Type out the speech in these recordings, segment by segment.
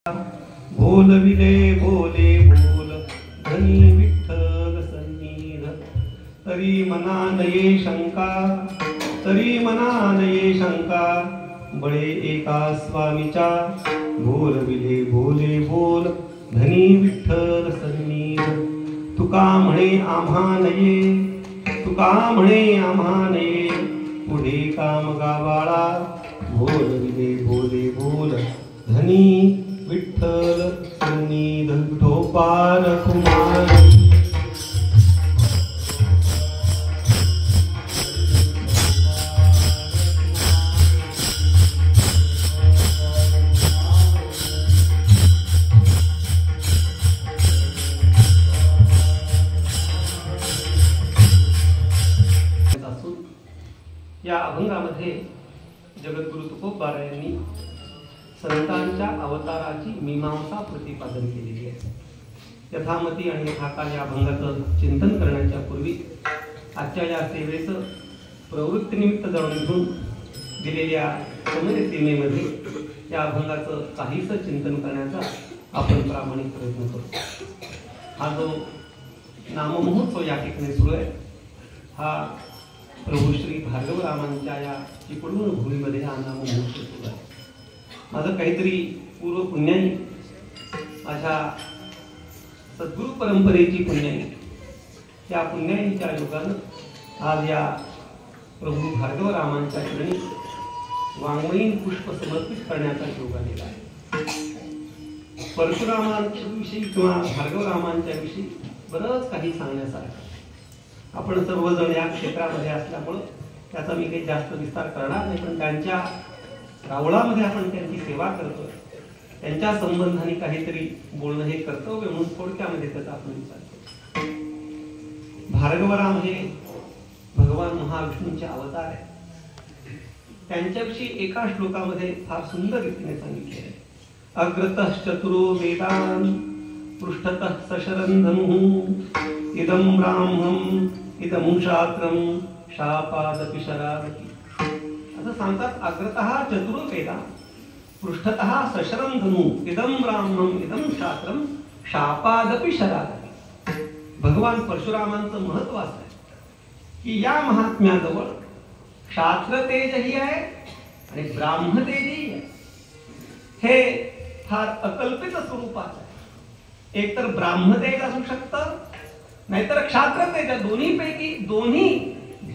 बोलविले बोले बोल धनी विठ्ठल सन्निध, तरी मना नये शंका, तरी मना नये शंका, बळे एका स्वामीचा बोलविले बोले बोल धनी विठ्ठल सन्निध। तुका म्हणे आम्हा नये, तुका म्हणे आम्हा नये, पुढे काम गावाळा बोलविले बोले बोल धनी विठ्ठल सन्निध। विठोबार कुमार या अभंगामध्ये जगद्गुरु तुकोबार यांनी संतांच्या अवताराची मीमांसा प्रतिपादन केलेली आहे। यथामती आणि यथाकाल या अभंगाचं चिंतन करण्याच्या पूर्वी आजच्या या सेवेचं प्रवृत्तीनिमित्त जाणून घेऊन दिलेल्या समय सीमेमध्ये या अभंगाचं काहीसं चिंतन करण्याचा आपण प्रामाणिक प्रयत्न करू। हा जो नाममहोत्सव या ठिकाणी सुरू आहे, हा प्रभू श्री भार्गवरामांच्या या चिपळूण भूमीमध्ये हा नाममहोत्सव सुरू आहे। माझं काहीतरी पूर्व पुण्याई, माझ्या सद्गुरु परंपरेची पुण्याई, त्या पुण्याईच्या योगानं आज या प्रभू भार्गवरामांच्या चरणी वाङ्मयीन पुष्प समर्पित करण्याचा योग आलेला आहे। परशुरामांविषयी किंवा भार्गवरामांच्या विषयी बरंच काही सांगण्यासारखं, आपण सर्वजण या क्षेत्रामध्ये असल्यामुळं त्याचा मी काही जास्त विस्तार करणार नाही, पण त्यांच्या रावळामध्ये आपण त्यांची सेवा करतो, त्यांच्या संबंधाने काहीतरी बोलणं हे कर्तव्य म्हणून थोडक्यामध्ये त्याचा आपण विचार करतो। भार्गवराम हे भगवान महाविष्णूंचे अवतार आहे। त्यांच्याविषयी एका श्लोकामध्ये फार सुंदर रीतीने सांगितले आहे। अग्रतः चतुरो वेदान पृष्ठतः सशरं धनुः इदं ब्राह्मणं इदं शास्त्रं शापादपि शरावति। असं सांगतात, अग्रतः चतुरो वेदा पृष्ठतः सशरं धनुः इदं ब्राह्मणं इदं शास्त्रं शापादपि शरावति। भगवान परशुरामांचं महत्व असं आहे की या महात्म्याजवळ शास्त्र तेजही आहे आणि ब्राह्म तेजही आहे। हे फार अकल्पित स्वरूपाचं आहे। एकतर ब्राह्मतेज असू शकतं, नाहीतर क्षात्रतेज, दोन्हीपैकी दोन्ही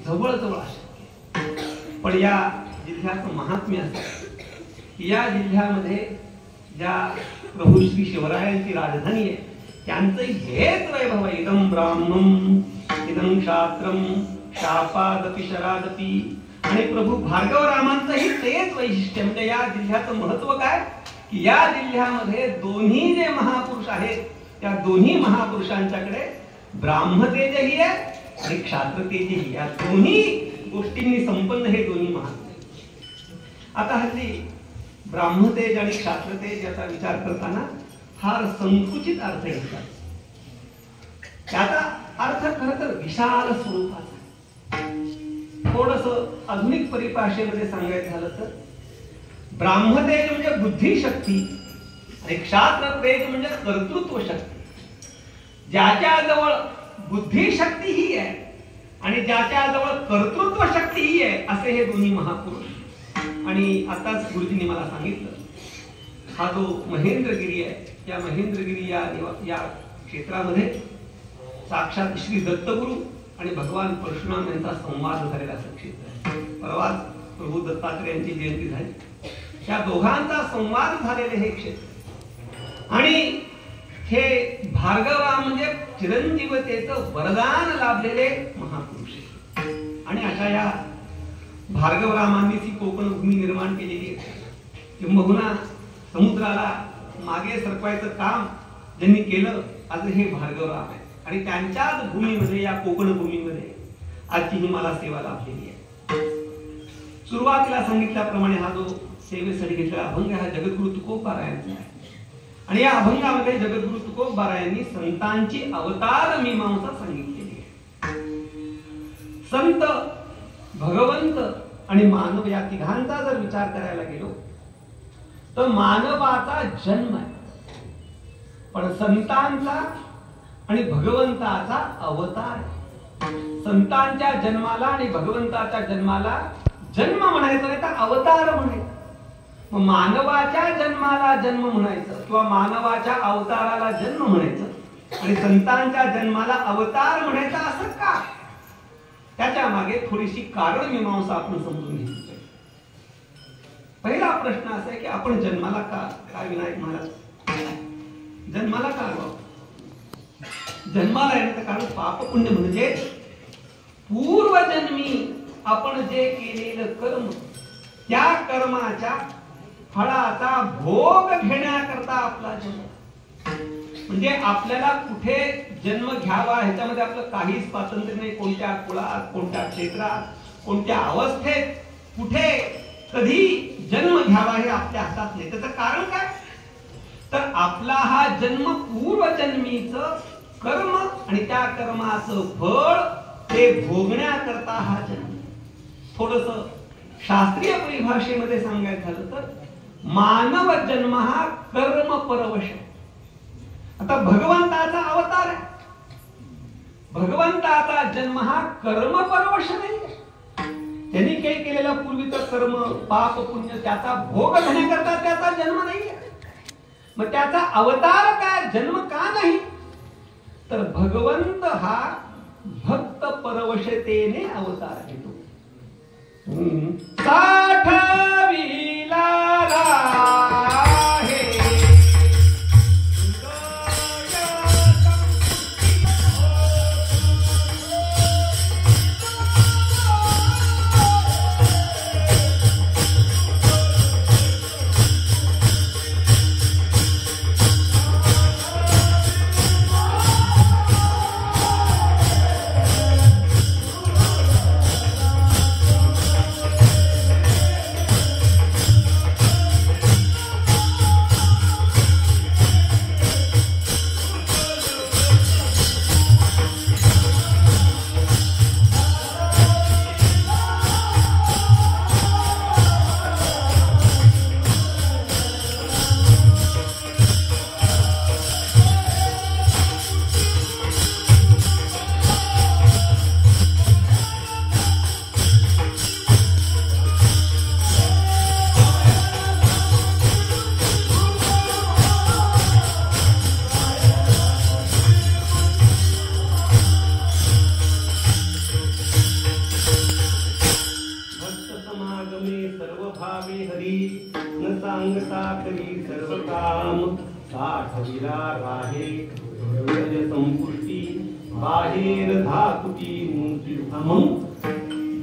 जवळ जवळ असतात। पण या जिल्ह्याचं महात्म्य असं की या जिल्ह्यामध्ये ज्या प्रभू श्री शिवरायांची राजधानी आहे त्यांचंही हेच वैभव आहे। इदं ब्राह्मणं इदं शास्त्रं शापादपि शरादपि। आणि प्रभू भार्गवरामांचंही तेच वैशिष्ट्य, म्हणजे या जिल्ह्याचं महत्व काय की या जिल्ह्यामध्ये दोन्ही जे महापुरुष आहेत त्या दोन्ही महापुरुषांच्याकडे ब्राह्मतेजही आहे आणि क्षात्रतेजही, या दोन्ही गोष्टींनी संपन्न हे दोन्ही महात्मे। आता हल्ली ब्राह्मतेज आणि क्षात्रतेज याचा विचार करताना फार संकुचित अर्थ घेतला। त्याचा अर्थ खरं तर विशाल स्वरूपाचा आहे। थोडंसं आधुनिक परिभाषेमध्ये सांगायचं झालं तर ब्राह्मतेज म्हणजे बुद्धिशक्ती आणि क्षात्रतेज म्हणजे कर्तृत्व शक्ती। ज्याच्याजवळ बुद्धिशक्ती ही आहे आणि ज्याच्याजवळ कर्तृत्व शक्ती ही आहे, असे हे दोन्ही महापुरुष। आणि आताच गुरुजींनी मला सांगितलं, हा जो महेंद्रगिरी आहे, या महेंद्रगिरी या क्षेत्रामध्ये साक्षात श्री दत्तगुरु आणि भगवान परशुराम यांचा संवाद झालेला असं क्षेत्र आहे। परवाच प्रभू दत्तात्रय यांची जयंती झाली, त्या दोघांचा संवाद झालेले हे क्षेत्र। आणि हे भार्गवराम म्हणजे चिरंजीवतेचं वरदान लाभलेले महापुरुष आहे। आणि अशा या भार्गवरामांनी ती कोकण भूमी निर्माण केलेली आहे। किंबहुना समुद्राला मागे सरकवायचं काम ज्यांनी केलं आज हे भार्गवराम आहे। आणि त्यांच्याच भूमीमध्ये, या कोकण भूमीमध्ये आजची ही मला सेवा लाभलेली आहे। सुरुवातीला सांगितल्याप्रमाणे हा जो सेवेसाठी घेतलेला अभंग हा जगद्गुरु तुकोबार यांचा आहे। आणि या अभंगामध्ये जगद्गुरु तुकोबार यांनी संतांची अवतार मीमांसा सांगितलेली आहे। संत, भगवंत आणि मानव या तिघांचा जर विचार करायला गेलो तर मानवाचा जन्म आहे, पण संतांचा आणि भगवंताचा अवतार आहे. संतांच्या जन्माला आणि भगवंताच्या जन्माला जन्म म्हणायचं नाही तर अवतार म्हणायचं. मग मानवाच्या जन्माला जन्म म्हणायचं किंवा मानवाच्या अवताराला जन्म म्हणायचं आणि संतांच्या जन्माला अवतार म्हणायचं असं का? त्याच्या मागे थोडीशी कारण मीमांसा आपण समजून घेतली पाहिजे. पहिला प्रश्न असा आहे की आपण जन्माला का, काय विनायक महाराज जन्माला का आलो? जन्माला येण्याचं कारण पाप पुण्य म्हणजे पूर्वजन्मी आपण जे केलेलं कर्म, त्या कर्माच्या फळाचा भोग घेण्याकरता आपला जन्म. म्हणजे आपल्याला कुठे जन्म घ्यावा ह्याच्यामध्ये आपलं काहीच स्वातंत्र्य नाही. कोणत्या कुळात, कोणत्या क्षेत्रात, कोणत्या अवस्थेत, कुठे, कधी जन्म घ्यावा हे आपल्या हातात नाही. त्याचं कारण काय? तर आपला हा जन्म पूर्वजन्मीचं कर्म आणि त्या कर्माचं फळ ते भोगण्याकरता हा जन्म. थोडस शास्त्रीय परिभाषेमध्ये सांगायचं झालं तर मानव जन्म हा कर्म परवश. आता भगवंताचा अवतार आहे, भगवंताचा जन्म हा कर्म परवश नाही. त्यांनी काही केलेलं पूर्वीचं कर्म, पाप, पुण्य त्याचा भोग घेण्याकरता त्याचा जन्म नाही. मग त्याचा अवतार का, जन्म का नाही? तर भगवंत हा भक्त परवशतेने अवतार घेतो. साठविला राहे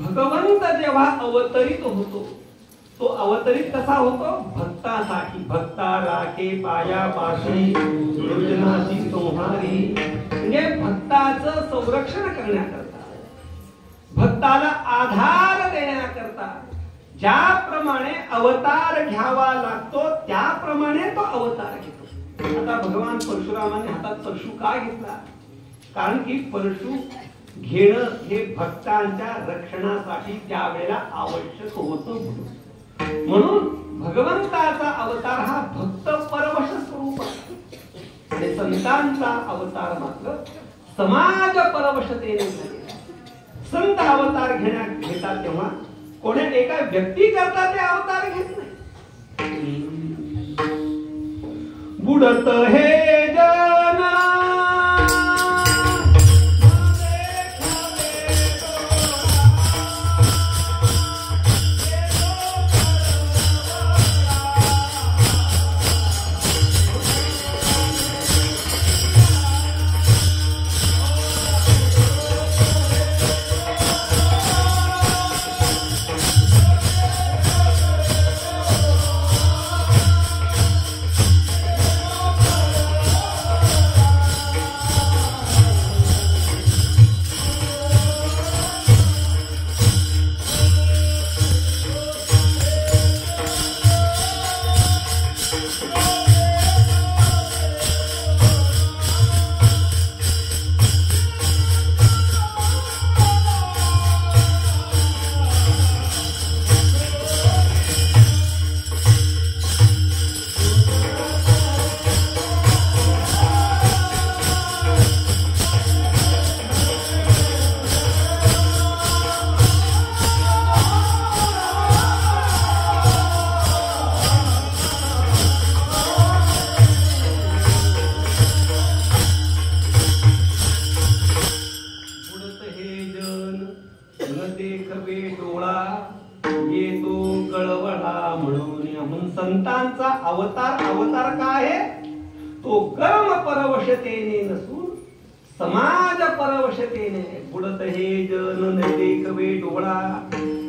भगवंत जेव्हा अवतरित होतो तो अवतरित कसा होतो? भक्तासाठी. भक्ता राखे पाया पाशी योजनाची संहारी. म्हणजे भक्ताचं संरक्षण करण्याकरता, भक्ताला आधार देण्याकरता ज्याप्रमाणे अवतार घ्यावा लागतो त्याप्रमाणे तो अवतार घेतो. आता भगवान परशुरामाने हातात परशु का घेतला? कारण की परशु घेणं हे भक्तांच्या रक्षणासाठी त्यावेळेला आवश्यक होतं. म्हणून भगवंताचा अवतार हा भक्त परवश स्वरूप आहे आणि संतांचा अवतार मात्र समाज परवशतेने झालेला. संत अवतार घेतात तेव्हा कोण्या एका व्यक्ती करता ते अवतार घेत नाही. बुडत हे जना संतांचा अवतार काय आहे? तो कर्म परवशतेने नसून समाज परवशतेने. बुडत हे जन नैतिक वे डोळा.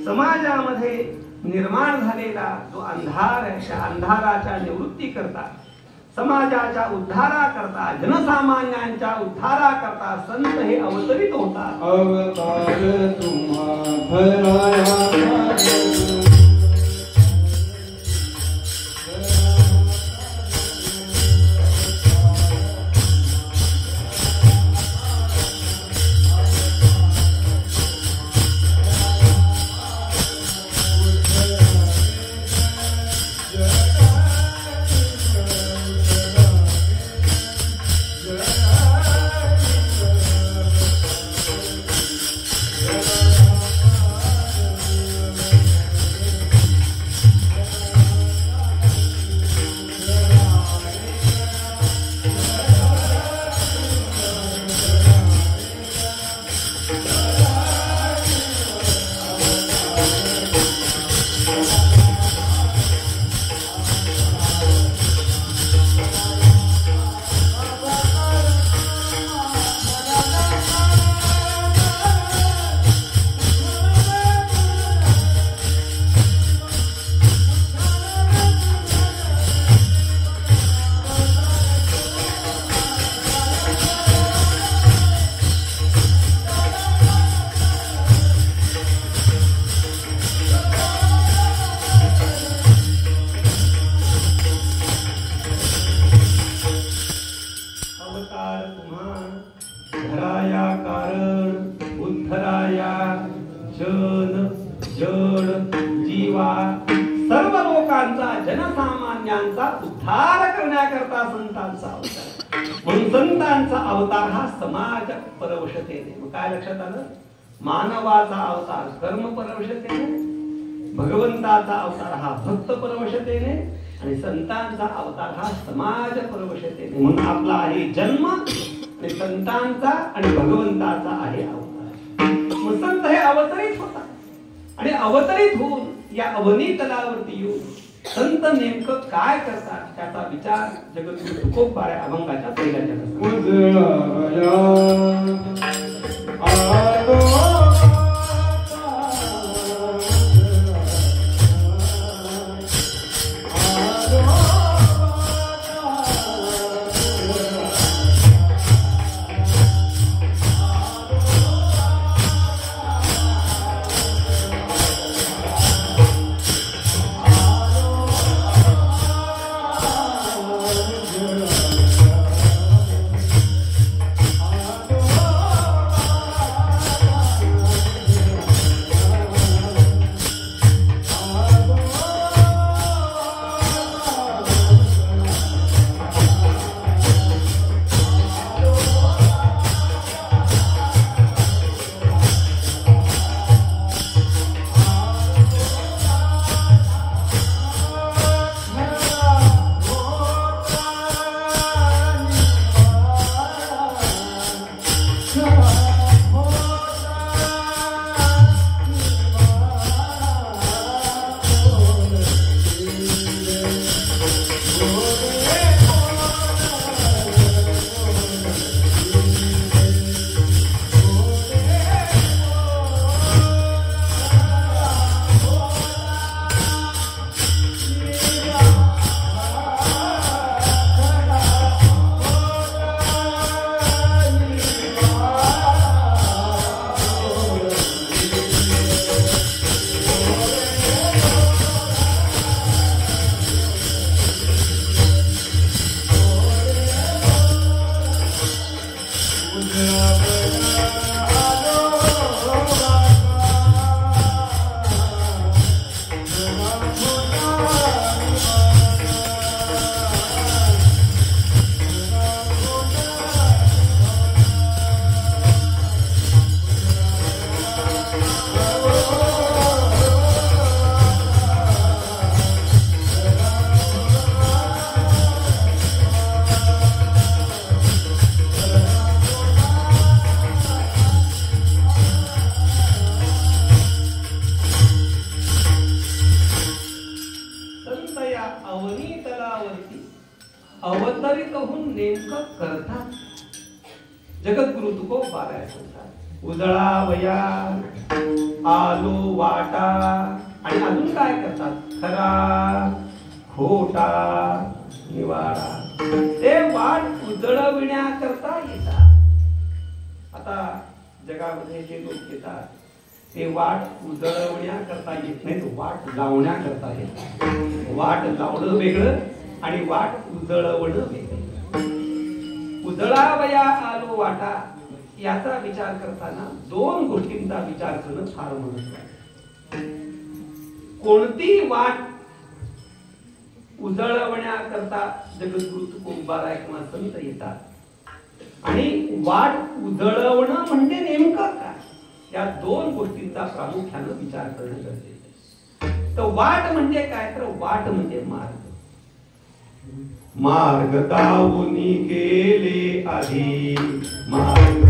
समाजामध्ये निर्माण झालेला जो अंधार आहे, त्या अंधाराच्या निवृत्ती करता, समाजाच्या उद्धारा करता, जनसामान्यांच्या उद्धारा करता संत हे अवतरित होतात. अवतार तुम्हा भराया सर्व लोकांचा जनसामान्यांचा उद्धार करण्याकरता संतांचा अवतार. म्हणून संतांचा अवतार हा समाज परवशतेने. मग काय लक्षात आलं? मानवाचा अवतार कर्म परवशतेने, भगवंताचा अवतार हा भक्त परवशतेने आणि संतांचा अवतार हा समाज परवशतेने. म्हणून आपला आहे जन्म आणि संतांचा आणि भगवंताचा आहे अवतार. मग संत हे अवतरित होतात आणि अवतरित होऊन या अवनी तलावरती येऊन संत नेमकं काय करतात त्याचा विचार जगद्गुरु तुकोबाराय अभंगाच्या पहिल्या अवतरित होऊन नेमकं करतात. जगद्गुरु तुकोबाराय सांगतात, उजळा वया आलो वाटा, आणि अजून काय करतात, खरा खोटा निवाडा. ते वाट उजळविण्याकरता येतात. आता जगामध्ये जे लोक येतात ते वाट उजळवण्याकरता येत नाही, वाट लावण्याकरता येतात. वाट लावणं वेगळं आणि वाट उजळवणं वेगळं. उजळावया आलो वाटा याचा विचार करताना दोन गोष्टींचा विचार करणं फार महत्त्वाचं आहे. कोणती वाट उजळवण्याकरता जगद्गुरु तुकोबाराय किंवा संत येतात आणि वाट उजळवणं म्हणजे नेमकं काय, या दोन गोष्टींचा प्रामुख्यानं विचार करणं गरजेचं आहे. तर वाट म्हणजे काय, तर वाट म्हणजे मार्ग. मार्ग दावुनी गेले आधी मार्ग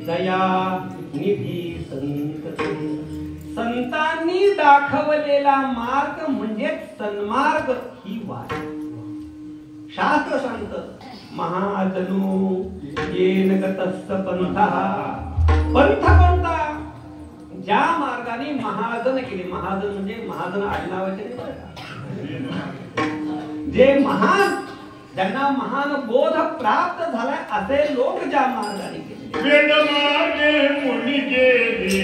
दया निधी संत. संतांनी दाखवलेला मार्ग म्हणजे सन्मार्ग ही वाट. शास्त्र सांगतं महाजनो येन गतस्स पंथः. पंथ कोणता? ज्या मार्गाने महाजन गेले. महाजन म्हणजे महाजन आडनावाचे जे महान, ज्यांना महान बोध प्राप्त झालाय असे लोक ज्या मार्गाने गेले. वेद मार्गे मुनी गेले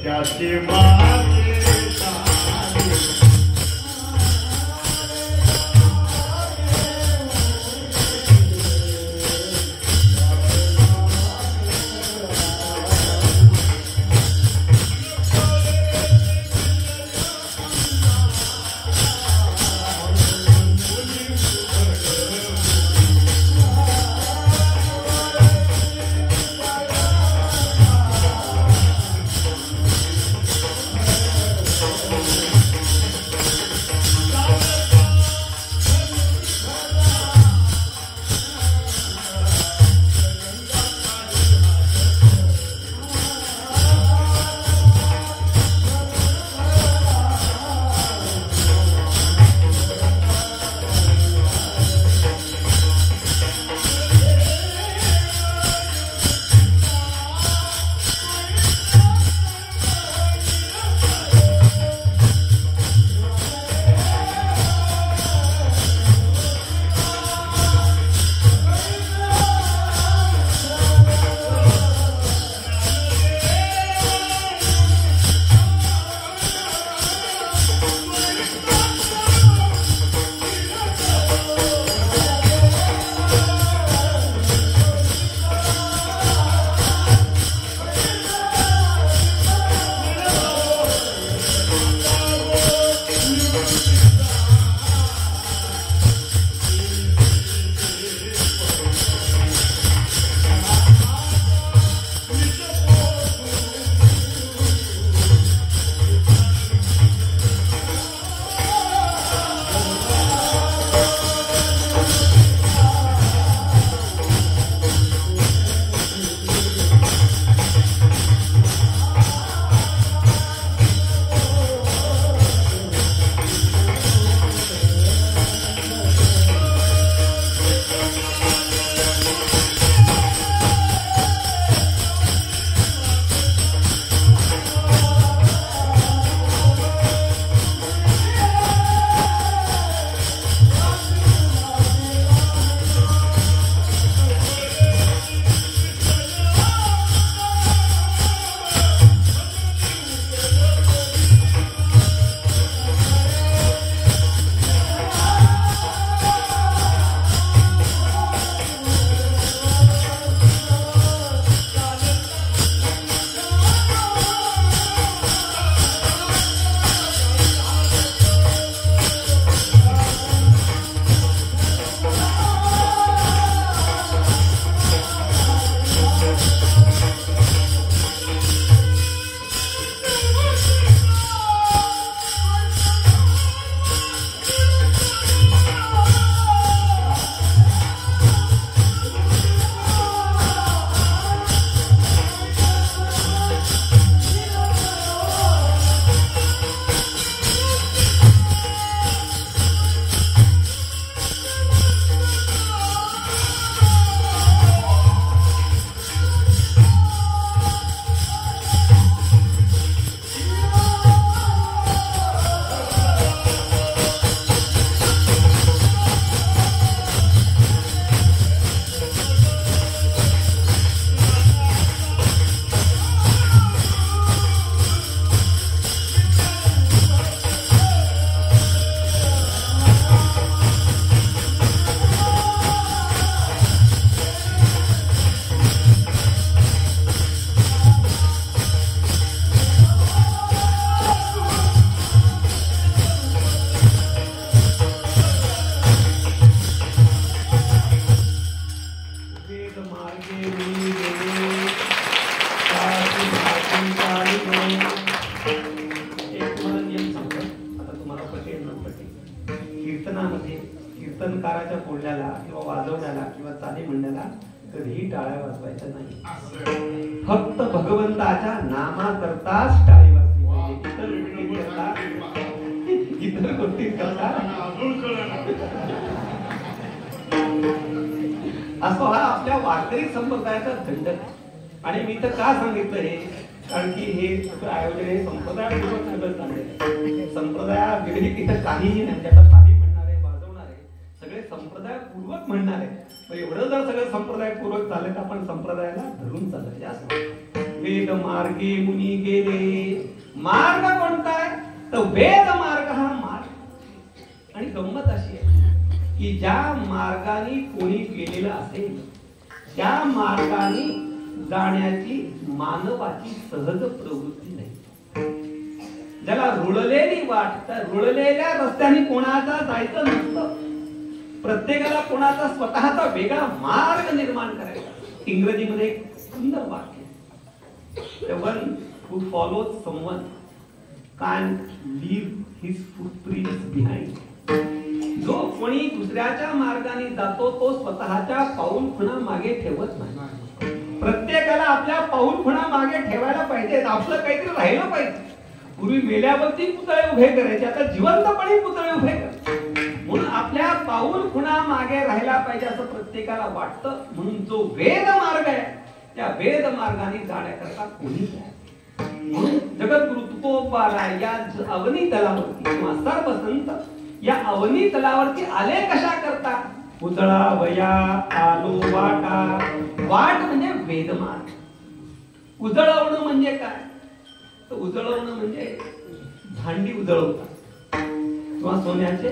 त्याचे मार्गे एक तुम्हाला नियम सांगतो, आता तुम्हाला पटेल न पटेल. कीर्तनामध्ये कीर्तनकाराच्या बोलण्याला किंवा वाजवण्याला किंवा चाली म्हणण्याला कधीही टाळ्या वाजवायच्या नाही. फक्त भगवंताच्या नामाकरताच टाळी वाजली पाहिजे. इतर गोष्टी करता असं हा आपल्या वारकरी संप्रदायाचा दंड आहे. आणि मी तर का सांगितलं हे, कारण की हे आयोजन हे संप्रदायपूर्वक सगळं चाललेलं. संप्रदाय व्यतिरिक्त इथं काहीही नाही. ज्याला ताली म्हणणारे वाजवणारे सगळे संप्रदायपूर्वक म्हणणारे. एवढं जर सगळं संप्रदायपूर्वक चालले तर आपण संप्रदायाला धरून चाललं जास्त. वेद मार्गे मुनी गेले. मार्ग कोणता आहे तर वेद मार्ग हा मार्ग. आणि गंमत अशी आहे की ज्या मार्गाने कोणी गेलेलं असेल त्या मार्गाने जाण्याची मानवाची सहज प्रवृत्ती नाही. ज्याला रुळलेली वाट, त्या रुळलेल्या रस्त्याने कोणाचा जायचं नसतं. प्रत्येकाला कोणाचा स्वतःचा वेगळा मार्ग निर्माण करायचा. इंग्रजीमध्ये एक सुंदर वाक्य, The one who follows someone can't leave his footprints behind. जो कोणी दुसऱ्याच्या मार्गाने जातो तो स्वतःच्या पाऊल खुणा मागे ठेवत नाही. प्रत्येकाला आपल्या पाऊल खुणा मागे ठेवायला पाहिजे. आपलं काहीतरी राहिलं पाहिजे. पूर्वी मेल्यावरती पुतळे उभे करायचे, आता जिवंतपणे पुतळे उभे करायचे. म्हणून आपल्या पाऊल खुणा मागे राहायला पाहिजे असं प्रत्येकाला वाटतं. म्हणून जो वेद मार्ग आहे त्या वेद मार्गाने जाण्याकरता कोणीच नाही. म्हणून जगद्गुरु तुकोबाला या अवनी तलावरती किंवा सर्व संत या अवनी तलावरती आले कशा करता. उजळावया आलो वाटा. वाट म्हणजे वेदमार्ग. उजळवणं म्हणजे काय तर उजळवणं म्हणजे भांडी उजळवतात किंवा सोन्याचे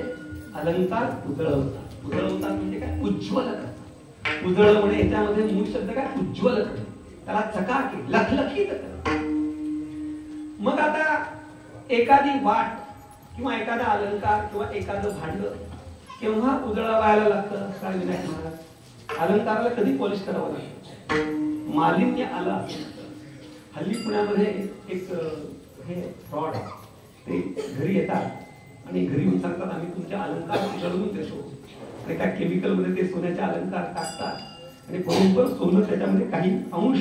अलंकार उजळवतात. उजळवतात म्हणजे काय उज्ज्वल करतात. उजळवणे याच्यामध्ये मूळ शब्द काय उज्ज्वल करणे. त्याला चकाकी लखलखीत करणे. मग आता एखादी वाट किंवा एखादा अलंकार किंवा एखादं भांड केव्हा उजळवायला लागतं काय विनायक महाराज. अलंकाराला कधी पॉलिश करावं लागतं. मालिन्य आलं असेल. हल्ली पुण्यामध्ये एक हे फ्रॉड आहे. ते घरी येतात आणि घरी येऊन सांगतात आम्ही तुमचे अलंकार उजळवून देतो. आणि त्या केमिकल मध्ये ते सोन्याचे अलंकार टाकतात आणि बरोबर सोनं त्याच्यामध्ये काही अंश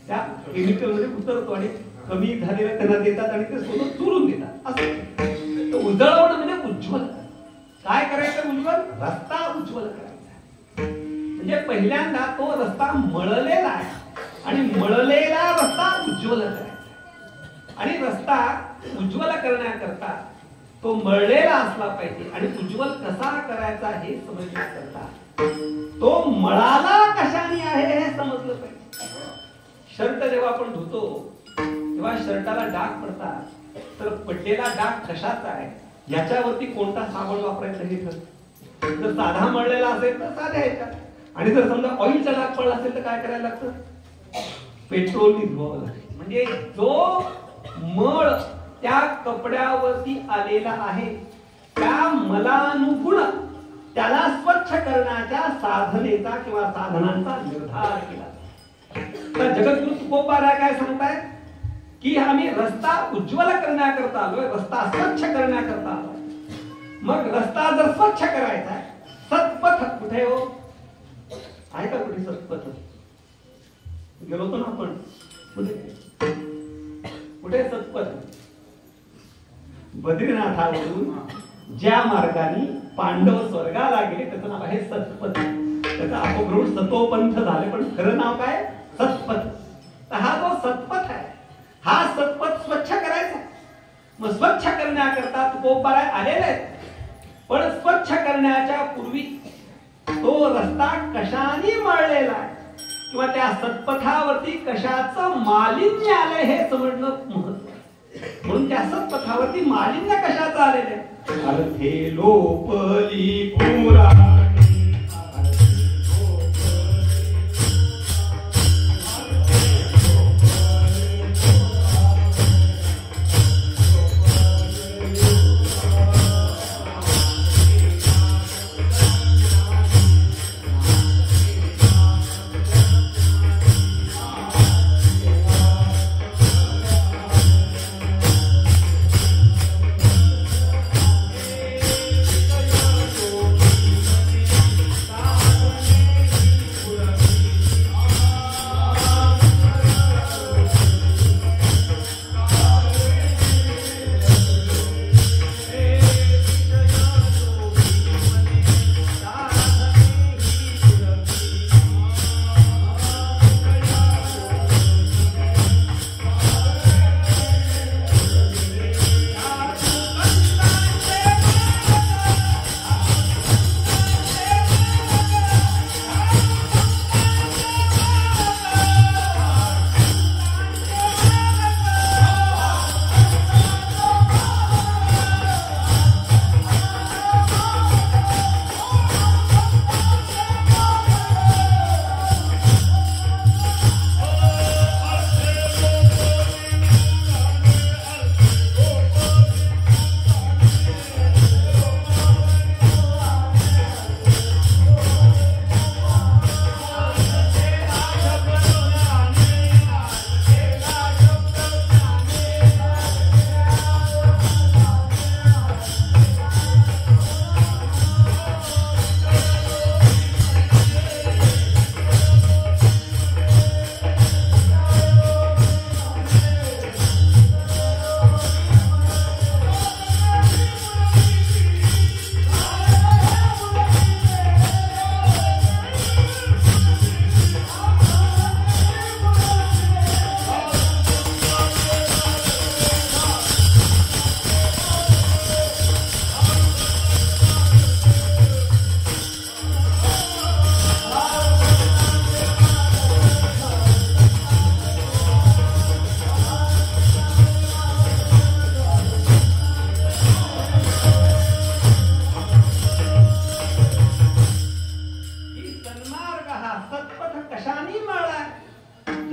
त्या केमिकल मध्ये उतरतो आणि कमी झालेलं त्यांना देतात आणि ते सोनं चुरून देतात. असं उजळवणं म्हणजे उज्ज्वल. काय करायचं उज्ज्वल. रस्ता उज्ज्वल करायचा. म्हणजे पहिल्यांदा तो रस्ता मळलेला आहे आणि मळलेला रस्ता उज्ज्वल करायचा. आणि रस्ता उज्ज्वल करण्याकरता तो मळलेला असला पाहिजे. आणि उज्ज्वल कसा करायचा हे समजण्याकरता तो मळाला कशाने आहे हे समजलं पाहिजे. शर्ट जेव्हा आपण धुतो तेव्हा शर्टाला डाग पडतात तर पडलेला डाग कशाचा आहे याच्यावरती कोणता साबण वापरायचा हे ठरतं. जर साधा मळलेला असेल तर साध्या ह्याच्यात. आणि जर समजा ऑइलचा डाग पडला असेल तर काय करायला लागतं पेट्रोलनी धुवावं लागतं. म्हणजे जो मळ त्या कपड्यावरती आलेला आहे त्या मलानुगुण त्याला स्वच्छ करण्याच्या साधनेचा किंवा साधनांचा निर्धार केला. तर जगद्गुरु तुकोबाराय काय सांगतायत की आम्ही रस्ता उज्ज्वल करण्याकरता आलोय. रस्ता स्वच्छ करण्याकरता आलोय. मग रस्ता जर स्वच्छ करायचा आहे सत्पथ कुठे हो आहे का कुठे सत्पथ. गेलो होतो ना आपण कुठे सत्पथ. बद्रीनाथावरून ज्या मार्गाने पांडव स्वर्गाला गेले त्याचं नाव आहे सत्पथ. त्याचा अपभ्रंश सतोपंथ झाले पण खरं नाव काय सत्पथ. तर हा जो सत्पथ आहे हा सत्पथ स्वच्छ करायचा. मग स्वच्छ करण्याकरता तुकोबाराय आलेले आहेत. पण स्वच्छ करण्याच्या पूर्वी तो रस्ता कशाने मळलेला आहे किंवा त्या सत्पथावरती कशाचं मालिन्य आलंय हे समजणं महत्त्वाचं. म्हणून त्या सत्पथावरती मालिन्य कशाचं आलेलं आहे. अर्थे लोपली पुरा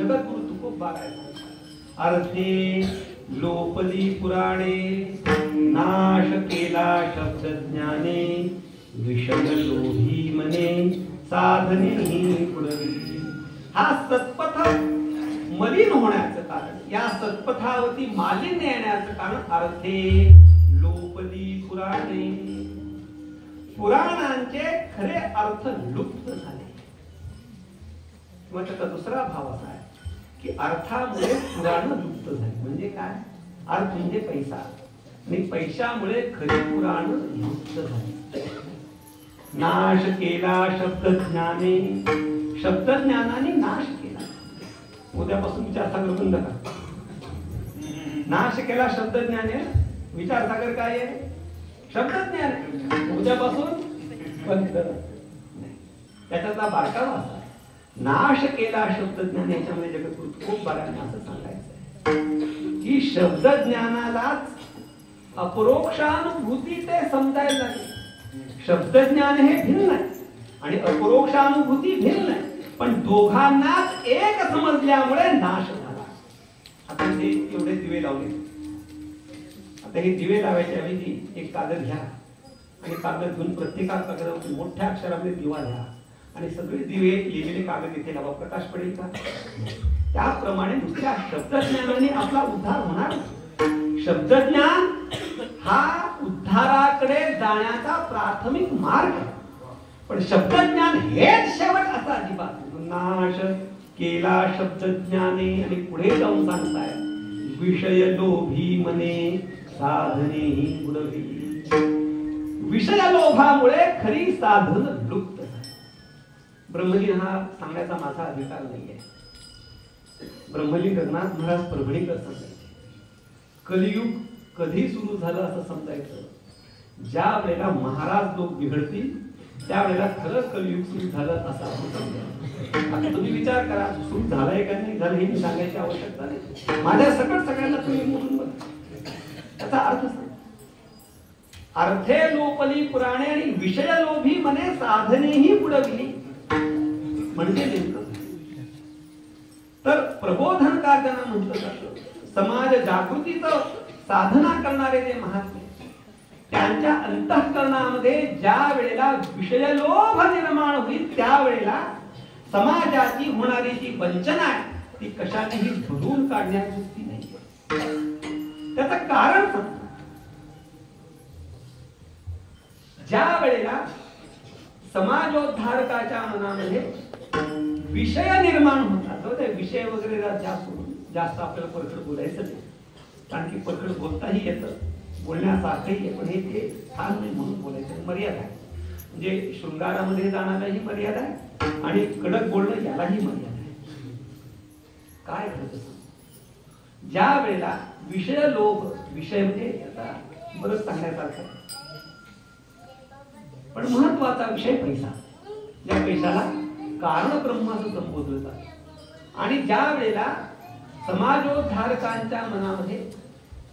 जगद्गुरु तुकोबा राय सांगतात, अर्थे लोपली पुराणे, नाश केला शब्द ज्ञाने, विषय लोभी मने, साधने पुढवी. हा सत्पथ मलिन होण्याचं कारण, या सत्पथावरती मालिन्य येण्याचं कारण अर्थे लोपली पुराणे. पुराणांचे खरे अर्थ लुप्त झाले. किंवा त्याचा दुसरा भाव असा आहे की अर्थामुळे पुराण लुप्त झाली. म्हणजे काय? अर्थ म्हणजे पैसा, आणि पैशामुळे खरी पुराण लुप्त झाली. नाश केला शब्दज्ञाने, शब्दज्ञानाने नाश केला. उद्यापासून विचारसागर बंद करा. नाश केला शब्दज्ञाने, विचारसागर काय आहे? शब्दज्ञान. उद्यापासून बंद. त्याच्यातला बारकावा असा, नाश केला शब्दज्ञान. याच्यामध्ये जगद्गुरु तुकोबारांनी असं सांगायचं की शब्दज्ञानालाच अपरोक्षानुभूती ते समजायला लागले. शब्दज्ञान हे भिन्न आहे आणि अपरोक्षानुभूती भिन्न आहे, पण दोघांनाच एक समजल्यामुळे नाश झाला. आता हे एवढे दिवे लावले. आता हे दिवे लावायच्या ऐवजी एक कागद घ्या आणि कागद घेऊन प्रत्येका कागदावर मोठ्या अक्षरामध्ये दिवा लिहा आणि सगळे दिवे लिहिलेले कागद इथे लावा. प्रकाश पडेल का? त्याप्रमाणे नुसत्या शब्दज्ञानाने आपला उद्धार होणार. शब्दज्ञान हा उद्धाराकडे जाण्याचा प्राथमिक मार्ग, पण शब्दज्ञान हेच शेवट असा अजिबात. नाश केला शब्दज्ञाने, आणि पुढे जाऊन सांगताय विषय लोभी मने, साधने बुडवी. विषय लोभामुळे खरी साधन लुप्त झाली. ब्रह्मलीन हा सांगण्याचा माझा अधिकार नाहीये. ब्रह्मलीन रघुनाथ महाराज परभणीकर सांगायचे, कलियुग कधी सुरू झालं असं समजायचं ज्या वेळेला महाराज लोक बिघडतील त्यावेळेला खरं कलियुग सुरू झालं असं आपण समजायचं. आता तुम्ही विचार करा, सुरू झालंय का नाही झालं हे मी सांगायची आवश्यकता नाही. माझ्या सकट सगळ्यांना तुम्ही मोजून बघा. त्याचा अर्थ सांग. अर्थे लोपली पुराणे आणि विषय लोभी मने, साधनेही बुडविली. म्हणजे नेमकं तर प्रबोधन कार्याला म्हटलं जातं. समाज जागृतीचं साधना करणारे जे महात्मे, त्यांच्या अंतःकरणामध्ये ज्या वेळेला विषय लोभ निर्माण होईल त्यावेळेला समाजाची होणारी जी वंचना आहे ती कशानेही भरून काढण्याची नाही. त्याचं कारण सांगतो. ज्या वेळेला समाजोद्धारकाच्या मनामध्ये विषय निर्माण होतात, ते विषय वगैरे जास्त आपल्याला परखड बोलायचं नाही, कारण की परखड बोलताही येतं, बोलण्यासारखंही आहे, पण हे ते छान नाही म्हणून बोलायचं मर्यादा आहे. म्हणजे शृंगारामध्ये जाण्यालाही मर्यादा आहे आणि कडक बोलणं यालाही मर्यादा आहे. काय घडतं? ज्या वेळेला विषय लोभ, विषय म्हणजे आता बरंच सांगण्यासारखं, पण महत्वाचा विषय पैसा. या पैशाला कारण ब्रह्म असं संबोधलं जातं. आणि ज्या वेळेला समाजोद्धारकांच्या मनामध्ये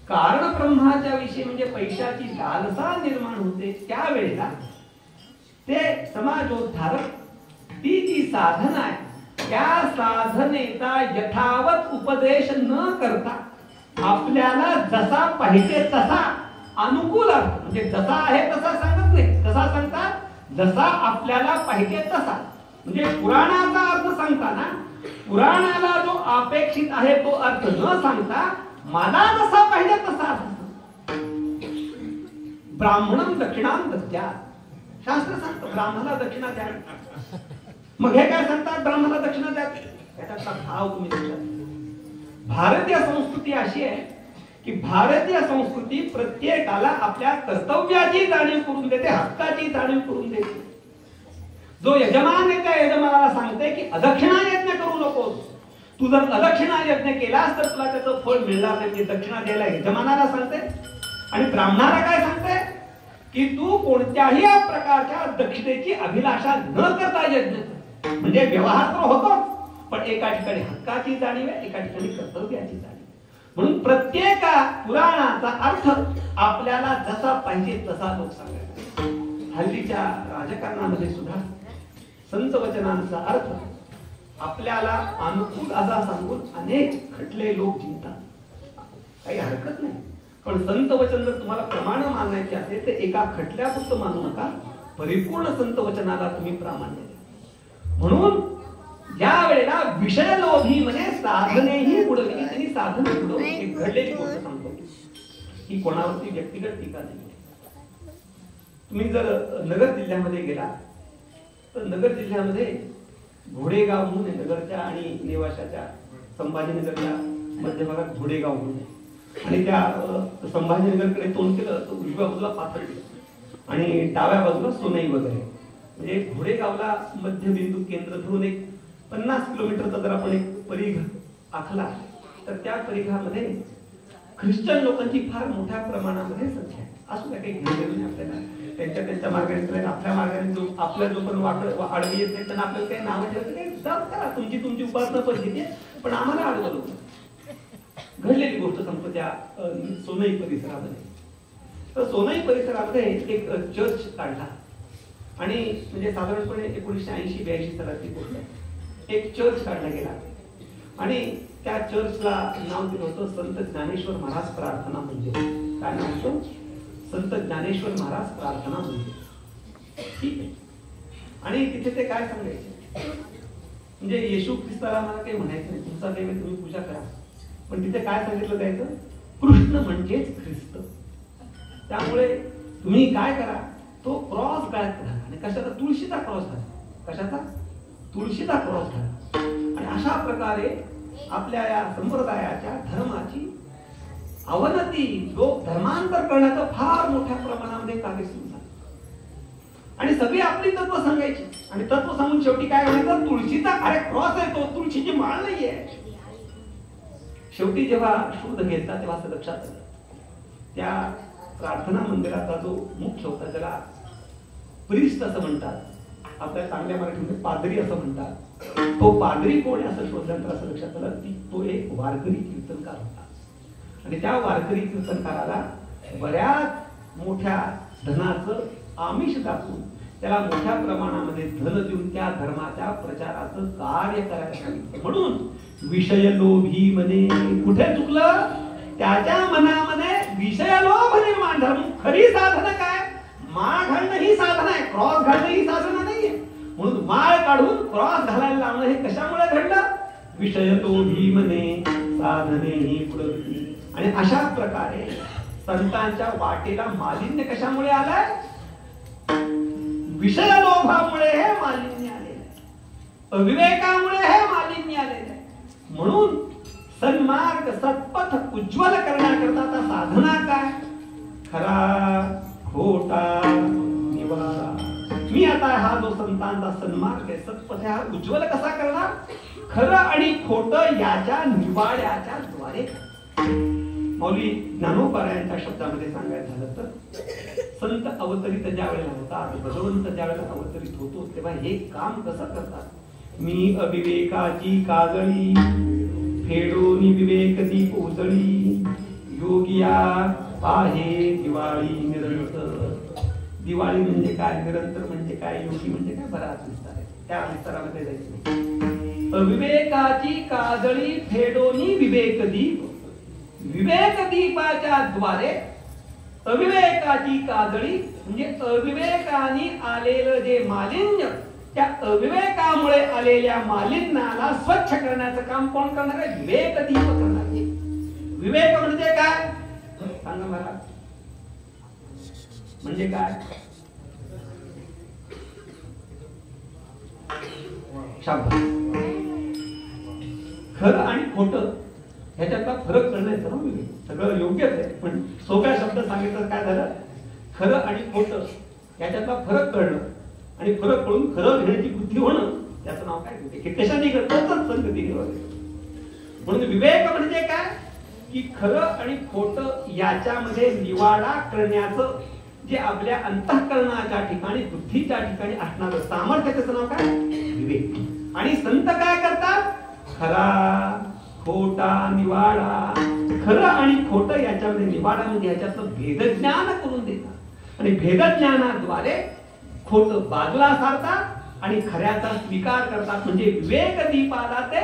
कारण ब्रह्माच्या विषयी म्हणजे पैशाची लालसा निर्माण होते, त्यावेळेला ते समाजोद्धारक ती जी साधना आहे त्या साधनेचा यथावत उपदेश न करता आपल्याला जसा पाहिजे तसा अनुकूल अर्थ, म्हणजे जसा आहे तसा सांगत नाही. कसा सांगतात? जसा आपल्याला पाहिजे तसा. म्हणजे पुराणाचा अर्थ सांगताना पुराणाला जो अपेक्षित आहे तो अर्थ न सांगता मला जसा पाहिजे तसा अर्थ. ब्राह्मणं दक्षिणां दद्यात्. शास्त्र सांगतं ब्राह्मणाला दक्षिणा द्या. मग हे काय सांगतात? ब्राह्मणाला दक्षिणा द्या. याचा भाव तुम्ही लक्षात. भारतीय संस्कृती अशी आहे की भारतीय संस्कृती प्रत्येकाला आपल्या कर्तव्याची जाणीव करून देते, हक्काची जाणीव करून देते. जो यजमान आहे त्या यजमानाला सांगते की अदक्षिणा यज्ञ करू नकोस. तू जर अदक्षिणा यज्ञ केलास तर तुला त्याचं फळ मिळणार नाही. दक्षिणा द्यायला यजमानाला सांगते. आणि ब्राह्मणाला काय सांगते की तू कोणत्याही प्रकारच्या दक्षिणेची अभिलाषा न करता यज्ञ कर. म्हणजे व्यवहार तर होतोच, पण एका ठिकाणी हक्काची जाणीव आहे, एका ठिकाणी कर्तव्याची जाणीव. म्हणून प्रत्येक पुराणाचा अर्थ आपल्याला जसा पाहिजे तसा लोक सांगायचा. हल्लीच्या राजकारणामध्ये सुद्धा संत वचनांचा अर्थ आपल्याला अनुकूल असा सांगून अनेक खटले लोक जिंकतात, काही हरकत नाही. पण संत वचन जर तुम्हाला प्रमाण मानायचे असेल तर एका खटल्यापुरतं मानू नका, परिपूर्ण संत वचनाला तुम्ही प्रामाण्य द्या. म्हणून ज्या वेळेला विषय लोभी म्हणजे साधनेही बुडवली, त्यांनी साधने बुडवली. एक घडलेली गोष्ट सांगतो, ही कोणावरती व्यक्तिगत टीका नाही. तुम्ही जर नगर जिल्ह्यामध्ये गेला तर नगर जिल्ह्यामध्ये घोडेगाव म्हणून आहे, नगरच्या आणि नेवाशाच्या संभाजीनगरच्या मध्यभागात घोडेगाव म्हणून आहे. आणि त्या संभाजीनगरकडे तोंड केलं तर उजव्या बाजूला पाथर्डी आणि डाव्या बाजूला सोनई वगैरे. म्हणजे घोडेगावला मध्यबिंदू केंद्र धरून एक 50 किलोमीटरचा जर आपण एक परिघ आखला तर त्या परिघामध्ये ख्रिश्चन लोकांची फार मोठ्या प्रमाणामध्ये संख्या आहे. असू द्या, काही घेऊन आपल्याला त्यांच्या मार्गाने आपल्या मार्गाने जो आपल्या जो पण आडवी येत नाही त्यांना आपल्याला काही नावं ठेवायचं काही जात करा, तुमची उपासना पद्धती आहे, पण आम्हाला अडवलं होतं. घडलेली गोष्ट सांगतो त्या सोनई परिसरामध्ये. तर सोनई परिसरामध्ये एक चर्च काढला आणि म्हणजे साधारणपणे 1980-82 सालाची गोष्ट आहे. एक चर्च काढला गेला आणि त्या चर्चला नाव दिलं होतं संत ज्ञानेश्वर महाराज प्रार्थना मंदिर. काय नाव होतं? संत ज्ञानेश्वर महाराज प्रार्थना मंदिर. ठीक आहे. आणि तिथे ते काय सांगायचे म्हणजे येशू ख्रिस्ताला मला काही म्हणायचं नाही, तुमचा देव तुम्ही पूजा करा, पण तिथे काय सांगितलं जायचं? कृष्ण म्हणजेच ख्रिस्त. त्यामुळे तुम्ही काय करा, तो क्रॉस गळ्यात घाला. आणि कशाचा? तुळशीचा क्रॉस घाला. कशाचा? तुळशीचा क्रॉस घाला. आणि अशा प्रकारे आपल्या या संप्रदायाच्या धर्माची अवनती, लोक धर्मांतर करण्याचं फार मोठ्या प्रमाणामध्ये कार्य सुरू झालं. आणि सगळी आपली तत्व सांगायची आणि तत्व सांगून शेवटी काय म्हणायचं? तुळशीचा अरे क्रॉस आहे, तो तुळशीची माळ नाहीये. शेवटी जेव्हा शोध घेतला तेव्हा असं लक्षात आलं, त्या प्रार्थना मंदिराचा जो मुख्य होता, त्याला प्रिस्ट असं म्हणतात, आपल्या चांगल्या मराठीमध्ये पादरी असं म्हणतात. तो पादरी कोण आहे असं शोधल्यानंतर असं लक्षात आलं की तो एक वारकरी कीर्तनकार होता. आणि त्या वारकरी कीर्तनकाराला बऱ्याच मोठ्या धनाचं आमिष दाखवून त्याला मोठ्या प्रमाणामध्ये धन देऊन त्या धर्माच्या प्रचाराचं कार्य करायला सांगितलं. म्हणून विषय लोभी म्हणे कुठे चुकलं? त्याच्या मनामध्ये विषय लोभ निर्माण झाला. खरी साधना काय? माळ घालणं ही साधना आहे, क्रॉस घालणं ही साधना नाहीये. म्हणून माळ काढून क्रॉस घालायला लावणं हे कशामुळे घडलं? विषय लोभी म्हणे साधने ही बुडवली. आणि अशा प्रकारे संतांच्या वाटेला मालिन्य कशामुळे आलंय? विषय लोभामुळे हे मालिन्य आलेलं आहे, अविवेकामुळे हे मालिन्य आलेलं आहे. म्हणून सन्मार्ग सत्पथ उज्ज्वल करण्याकरता साधना काय? खरा खोटा निवारा. मी आता हा जो संतांचा सन्मार्ग आहे, सत्पथ हा उज्ज्वल कसा करणार? खरं आणि खोटं याच्या निवाड्याच्या द्वारे. मौली ज्ञानोबारायांच्या शब्दामध्ये सांगायचं झालं तर संत अवतरित ज्या वेळेला होतात, भगवंत ज्या वेळेला अवतरित होतो तेव्हा हे काम कसं करतात? मी अविवेकाची काजळी फेडोनी विवेक दीप उजळी, योगिया आहे दिवाळी निरंतर. दिवाळी म्हणजे काय, निरंतर म्हणजे काय, योगी म्हणजे काय, बराच विस्तार आहे, त्या विस्तारामध्ये जायचं नाही. अविवेकाची काजळी फेडोनी विवेक दीप, विवेक दीपाच्या द्वारे अविवेकाची काजळी म्हणजे अविवेकाने आलेलं जे मालिन्य, त्या अविवेकामुळे आलेल्या मालिन्याला स्वच्छ करण्याचं काम कोण करणार आहे? विवेक दीप करणार आहे. विवेक म्हणजे काय सांगा मला? म्हणजे काय? शाबास. खरं आणि खोटं ह्याच्यातला फरक कळण्याचं ना विवेक. सगळं योग्यच आहे, पण सोप्या शब्द सांगितलं काय झालं? खरं आणि खोटं ह्याच्यातला फरक कळणं आणि फरक कळून खरं घेण्याची बुद्धी होणं, त्याचं नाव काय विवेक. हे कशाने करतात? संगतीने वगैरे. म्हणून विवेक म्हणजे काय की खरं आणि खोटं याच्यामध्ये निवाडा करण्याचं जे आपल्या अंतःकरणाच्या ठिकाणी, बुद्धीच्या ठिकाणी असणारं सामर्थ्य, त्याचं नाव काय? विवेक. आणि संत काय करतात? खरा खोटा निवाडा. खरं आणि खोटं याच्यामध्ये निवाडा म्हणजे याच्यातलं भेदज्ञान करून देतात आणि भेदज्ञानाद्वारे खोटं बाजूला सारतात आणि खऱ्याचा स्वीकार करतात. म्हणजे विवेक दीपाला ते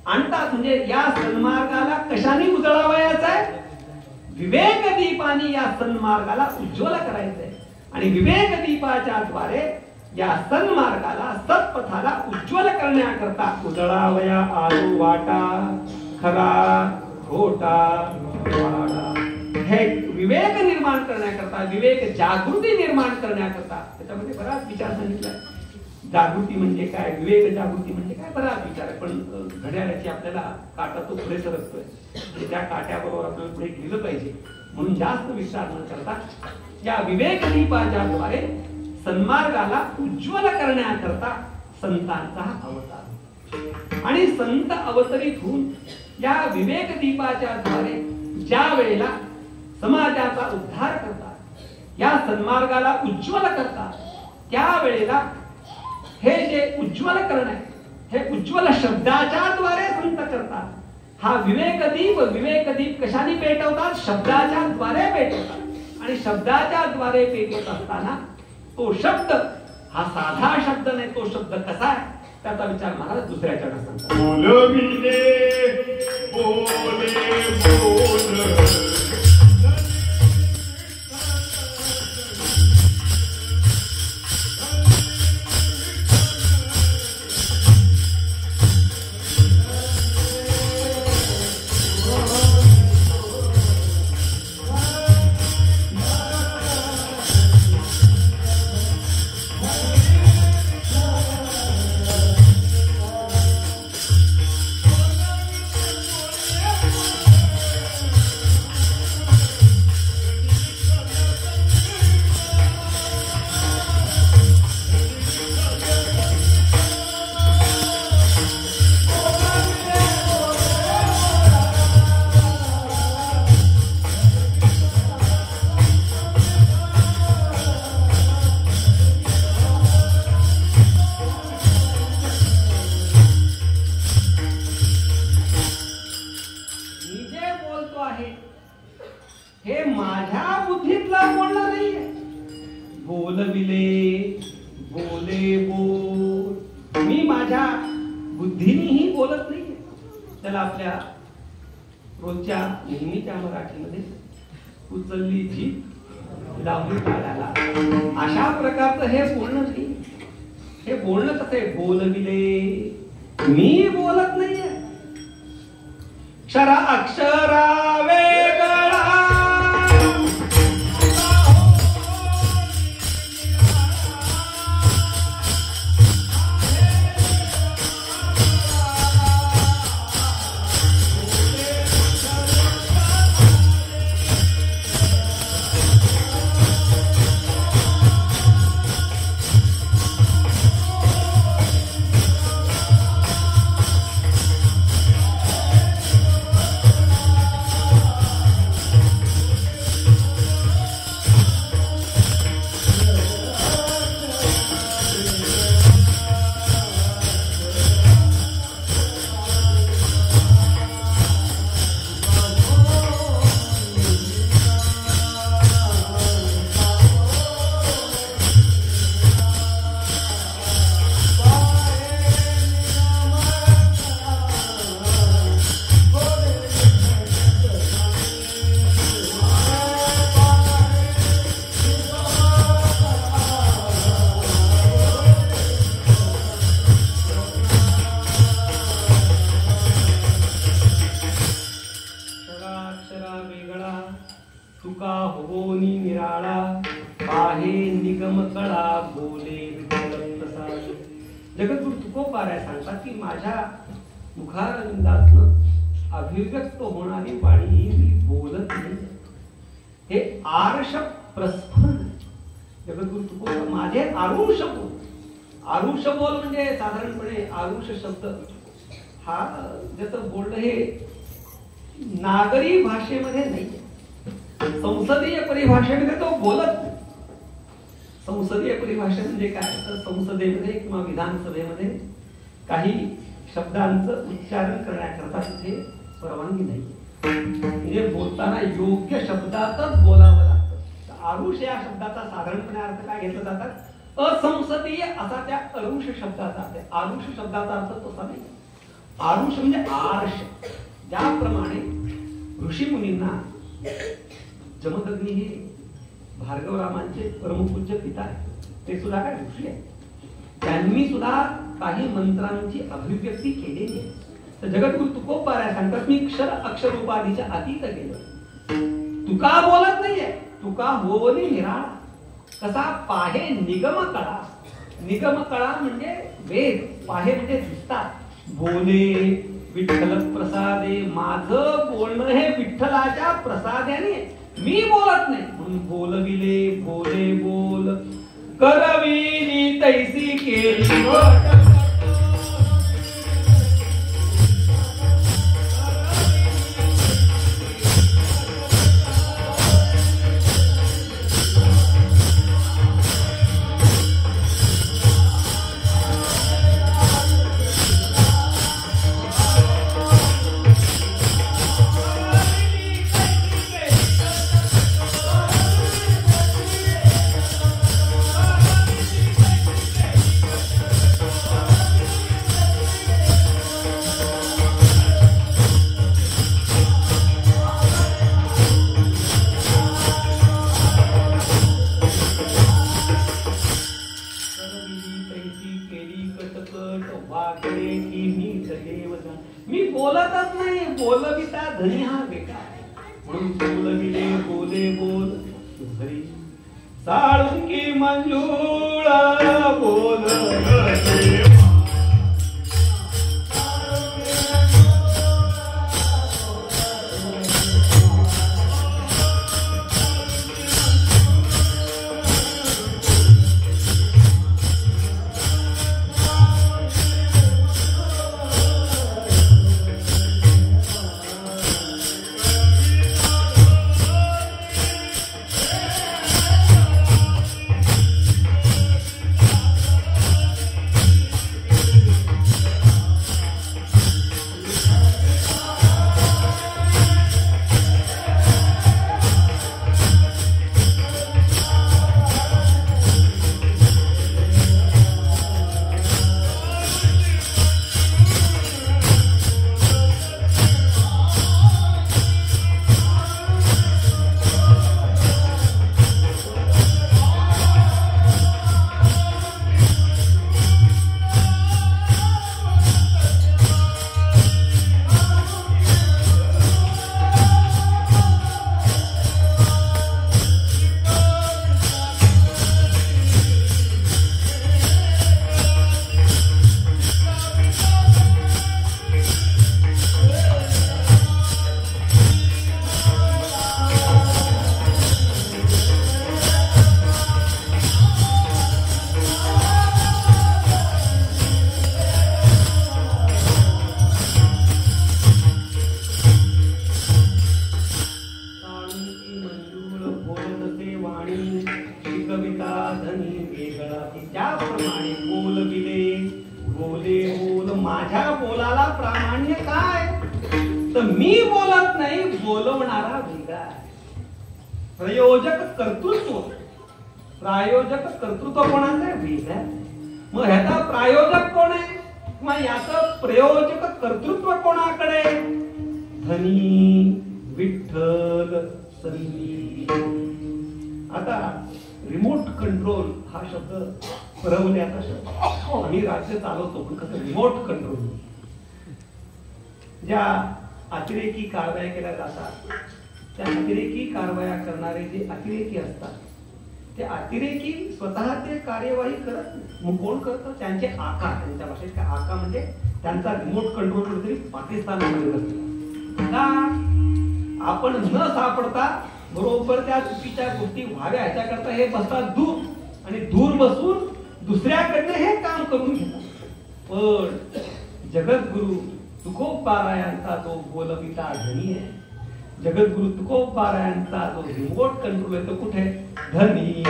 आणतात. म्हणजे या सन्मार्गाला कशाने उजळावयाचा आहे? विवेक दीपाने या सन्मार्गाला उज्ज्वल करायचंय. आणि विवेक दीपाच्या द्वारे या सन्मार्गाला सत्पथाला उज्ज्वल करण्याकरता उजळावया आलो वाटा खरा खोटा वाडा. हे विवेक निर्माण करण्याकरता, विवेक जागृती निर्माण करण्याकरता त्याच्यामध्ये बराच विचार सांगितलाय. जागृती म्हणजे काय, विवेक जागृती म्हणजे काय, बराच विचार आहे. पण घड्याळाची आपल्याला काटा तो पुढे सरकतोय आणि त्या काट्याबरोबर आपल्याला पुढे गेलं पाहिजे. म्हणून जास्त विचार न करता या विवेक दीपाच्या द्वारे सन्मार्गाला उज्ज्वल करण्याकरता संतांचा हा अवतार. आणि संत अवतरित होऊन या विवेक दीपाच्या द्वारे ज्या वेळेला समाजाचा उद्धार करतात, या सन्मार्गाला उज्ज्वल करतात, त्यावेळेला हे जे उज्ज्वल करण आहे हे उज्ज्वल शब्दाच्या द्वारे संत करतात. हा विवेकदीप कशाने पेटवतात? शब्दाच्या द्वारे पेटवतात. आणि शब्दाच्या द्वारे पेटवत असताना तो शब्द हा साधा शब्द नाही. तो शब्द कसा आहे त्याचा विचार महाराज दुसऱ्या चरणात सांगतात. बोलविले बोले बोल हे माझ्या बुद्धीतलं बोलणं नाहीये. बोलविले बोले बोल मी माझ्या बुद्धीनेही बोलत नाहीये. त्याला आपल्या रोजच्या नेहमीच्या मराठीमध्ये उचलली जीभ लावली काढायला अशा प्रकारचं हे बोलणं नाही. हे बोलणं कसं आहे? बोलविले मी बोलत नाहीये. क्षरा अक्षरा वेगळा तुका होनी निराळा पाहे निगम कळा बोले प्रसाद. जगद्गुरु तुकोबाराय सांगतात की माझ्या मुखारविंदातनं अभिव्यक्त होणारी वाणी मी बोलत नाही. हे आर्ष प्रस्फुरण. जगद्गुरु तुकोबा माझे आरुष बोल. आरुष बोल म्हणजे साधारणपणे आरुष शब्द हा ज्याचं बोलणं हे नागरी भाषेमध्ये नाही. संसदीय परिभाषेमध्ये तो बोलत नाही. संसदीय परिभाषा म्हणजे काय? तर संसदेमध्ये किंवा विधानसभेमध्ये काही शब्दांचं उच्चारण करण्याकरता तिथे परवानगी नाही. म्हणजे बोलताना योग्य शब्दातच बोलावं लागतं. आरुष या शब्दाचा साधारणपणे अर्थ काय घेतला जातात? असंसदीय असा त्या अरुष शब्दाचा आहे. आरुष शब्दाचा अर्थ तसा नाही. आरुष म्हणजे आर्ष. ज्याप्रमाणे ऋषी मुनींना जमदग्नी हे भार्गवरामांचे परमपूज्य पिता आहेत, ते सुद्धा काय ऋषी आहेत. त्यांनी सुद्धा काही मंत्रांची अभिव्यक्ती केलेली आहे. तर जगद्गुरु तुकोबाराय सांगतात मी क्षर अक्षर उपाधीच्या अतीत गेलो. तुका बोलत नाहीये, तुका होवनी निराळा. कसा पाहे निगम कळा. निगम कळा म्हणजे वेद, पाहे म्हणजे दिसतात. बोले विठ्ठल प्रसादे. माझं बोलणं हे विठ्ठलाच्या प्रसादाने, मी बोलत नाही म्हणून बोलविले बोले बोल. करविली तैसी केली. मी बोलतच नाही, बोलविता धनी हा बेकार म्हणून बोलविले बोले बोल. साळुंकी मंजूळ बोल. त्याप्रमाणे बोलविले बोले बोल. माझ्या बोलाला प्रामाण्य काय तर मी बोलत नाही, बोलवणारा वेगळा. प्रयोजक कर्तृत्व, प्रायोजक कर्तृत्व कोणाचं आहे वेगळा. मग ह्याचा प्रायोजक कोण आहे किंवा याचं प्रयोजक कर्तृत्व कोणाकडे. धनी विठ्ठल संधी. आता रिमोट कंट्रोल हा शब्द परवण्याचा शब्द. आम्ही राज्य चालवतो पण कसं रिमोट कंट्रोल. ज्या अतिरेकी कारवाया केल्या जातात त्या अतिरेकी कारवाया करणारे जे अतिरेकी असतात ते अतिरेकी स्वतः ते कार्यवाही करत नाही. मग कोण करतं त्यांचे आका. त्यांच्या भाषेत काय आका म्हणजे त्यांचा रिमोट कंट्रोल कुठेतरी पाकिस्तानमध्ये असतो का. आपण न सापडता बरोबर त्या चुकीच्या गोष्टी व्हाव्या ह्याच्याकरता हे बसतात दूर आणि दूर बसून दुसऱ्याकडनं हे काम करून घेतात. पण जगद्गुरु तुकोबारायांचा जो बोलविता धनी आहे, जगद्गुरु तुकोबारायांचा जो रिमोट कंट्रोल आहे तो कुठे धनी.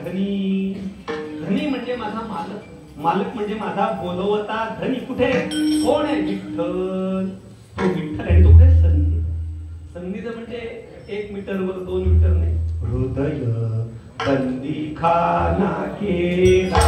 धनी. धनी म्हणजे माझा मालक, मालक म्हणजे माझा बोलवता धनी. कुठे कोण आहे? विठ्ठल. तो विठ्ठल आणि तो कुठे? सन्निध. सन्निध म्हणजे 1 मीटरवर 2 मीटर नाही. हृदय बंदी खाना केला.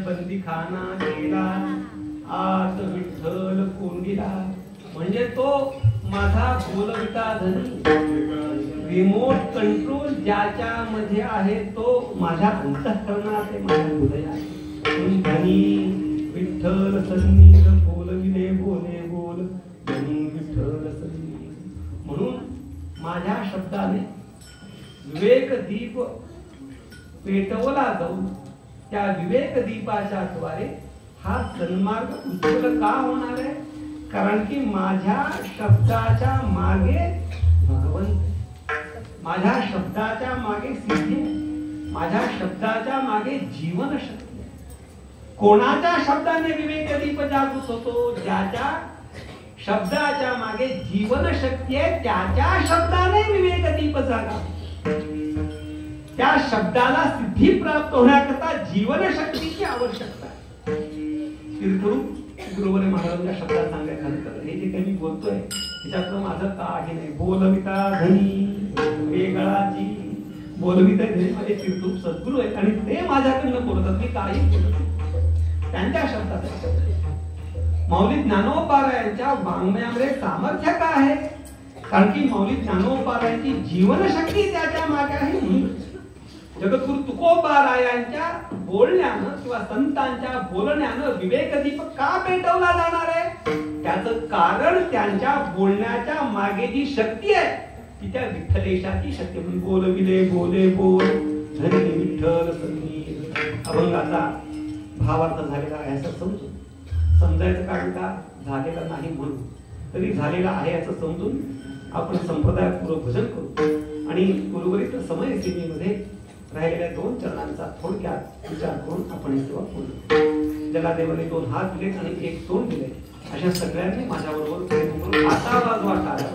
बंदी खाना केला आत विठ्ठल कोंडीला. म्हणजे तो माझा बोलविता धनी, रिमोट कंट्रोल ज्याच्या मध्ये आहे तो माझ्या अंतःकरणात आहे, माझ्या हृदयात. धनी विठ्ठल सन्निध बोलविले बोले बोल, धनी विठ्ठल सन्निध. म्हणून माझ्या शब्दाने विवेक दीप पेटवला जाऊन त्या विवेक दीपाच्या द्वारे हा सन्मार्ग उज्ज्वल का होणार आहे? कारण की माझ्या शब्दाच्या मागे भगवंत, माझ्या शब्दाच्या मागे सिद्धी, माझ्या शब्दाच्या मागे जीवन शक्ती. कोणाच्या शब्दाने विवेक दीप जागृत होतो? ज्याच्या शब्दाच्या मागे जीवन शक्ती आहे त्याच्या शब्दाने विवेक दीप जागा. त्या शब्दाला सिद्धी प्राप्त होण्याकरता जीवन शक्तीची आवश्यकता आहे. तीर्थरूप गुरुवरे महाराजांच्या शब्दात सांगायचं हे जे काही मी बोलतोय त्याच्यातलं माझं काही नाही. बोलविता धनी वेगळाची, बोलविता धनी माझे तीर्थरूप सद्गुरू आहेत आणि ते माझ्याकडनं बोलतात. मी काही बोलत त्यांच्या शब्दात. माऊली ज्ञानोबारायांच्या वाङ्मयामध्ये सामर्थ्य काय आहे? कारण की माऊली ज्ञानोबारायांची जीवनशक्ती त्याच्या मागे आहे. म्हणून जगद्गुरु तुकोबारायांच्या बोलण्यानं किंवा संतांच्या बोलण्यानं विवेकदीप का पेटवला जाणार आहे? त्याचं कारण त्यांच्या बोलण्याच्या मागे जी शक्ती आहे ती त्या विठ्ठलेशाची शक्ती. म्हणून बोलविले बोले बोल, धनी विठ्ठल सन्निध. अभंगाचा भावार्थ झालेला आहे असं समजून, समजायचं कारण का झालेला नाही म्हणून तरी झालेला आहे असं समजून आपण संप्रदायपूर्वक भजन करू आणि उर्वरित समय सीमेमध्ये राहिलेल्या 2 चरणांचा थोडक्यात विचार करून आपण ही सेवा पूर्ण करू. ज्याला देवाने 2 हात दिले आणि 1 तोंड दिले अशा सगळ्यांनी माझ्याबरोबर आता वाजवा टाळ्या.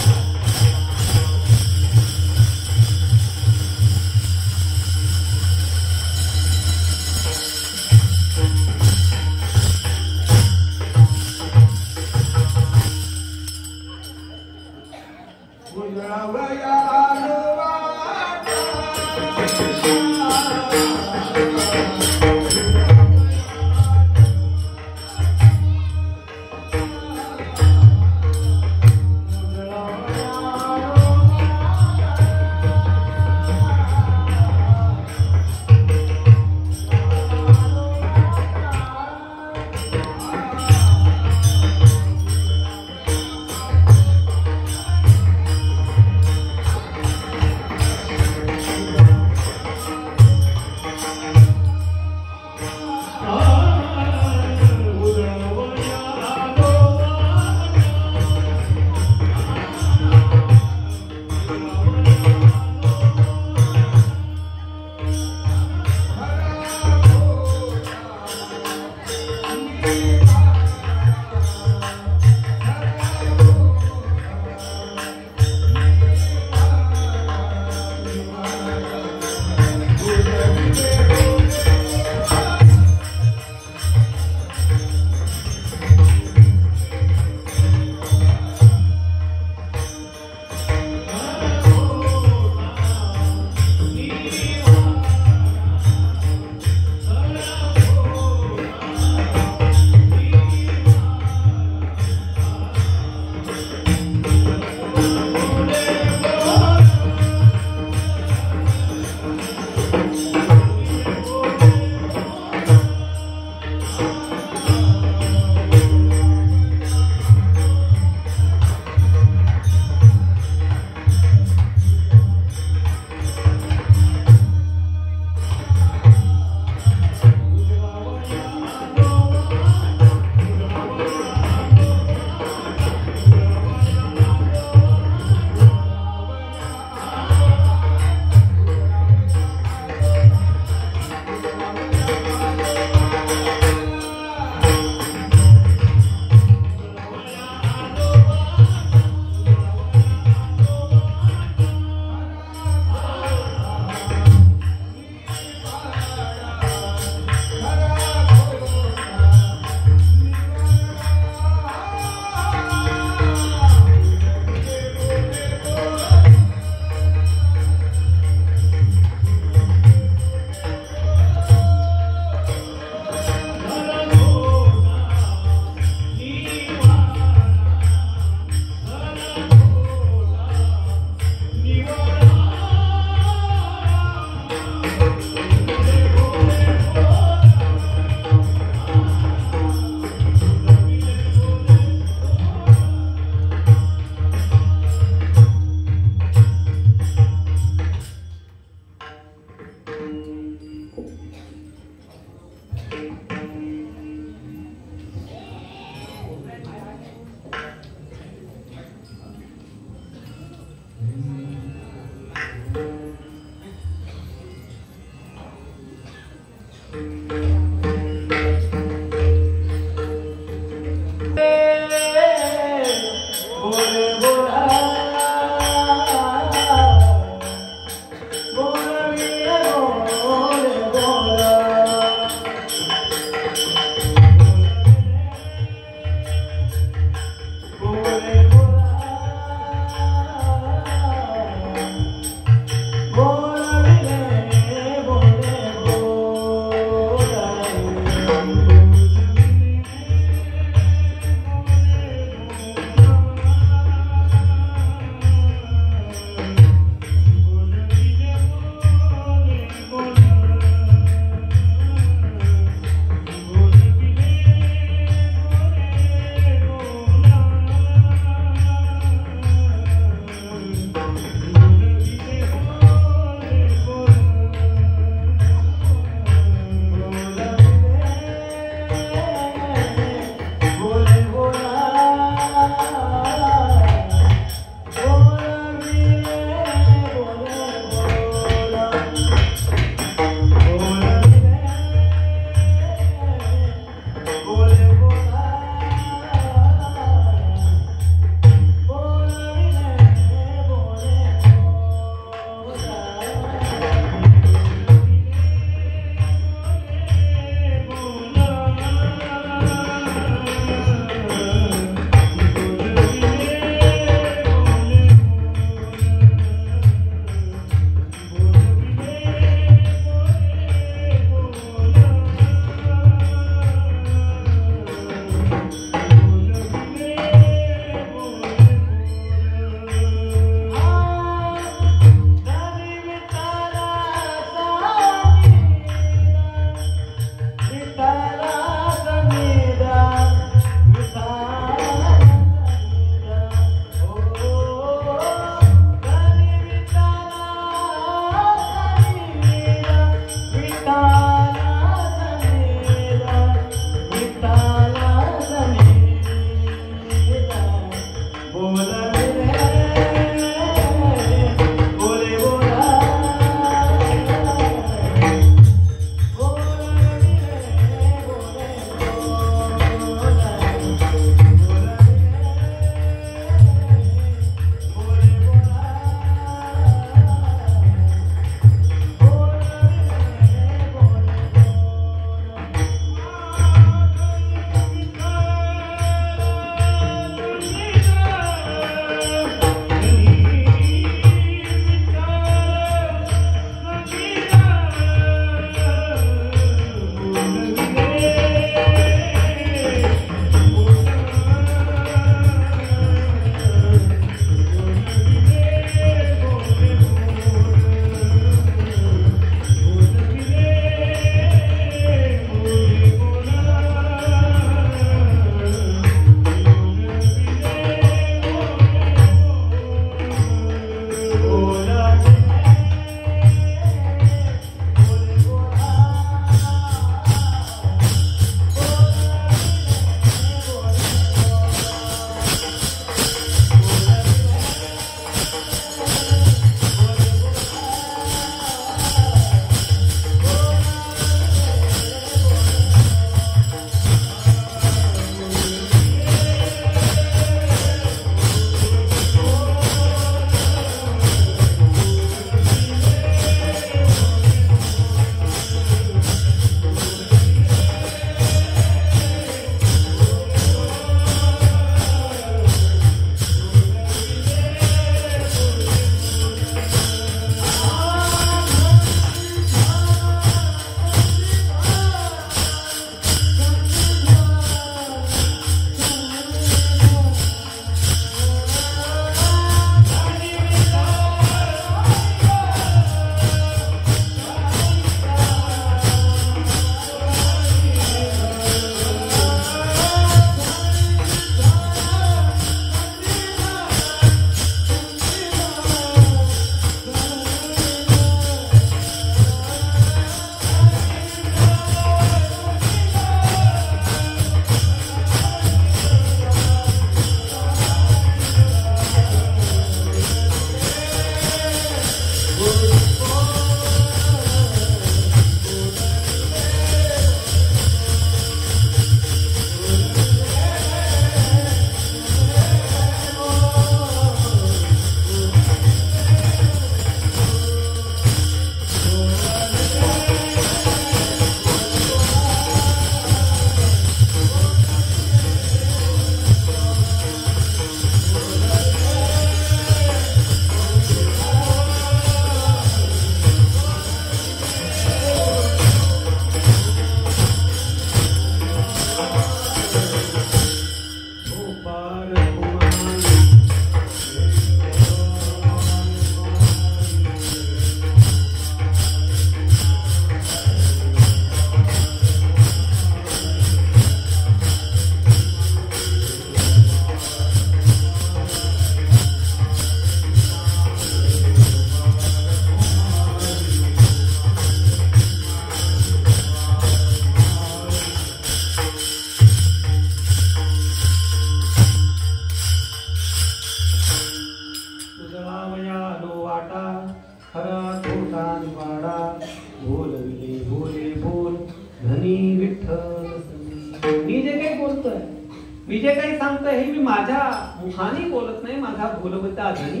काही सांगतोय हे मी माझ्या मुखाने बोलत नाही. माझा बोलवता धनी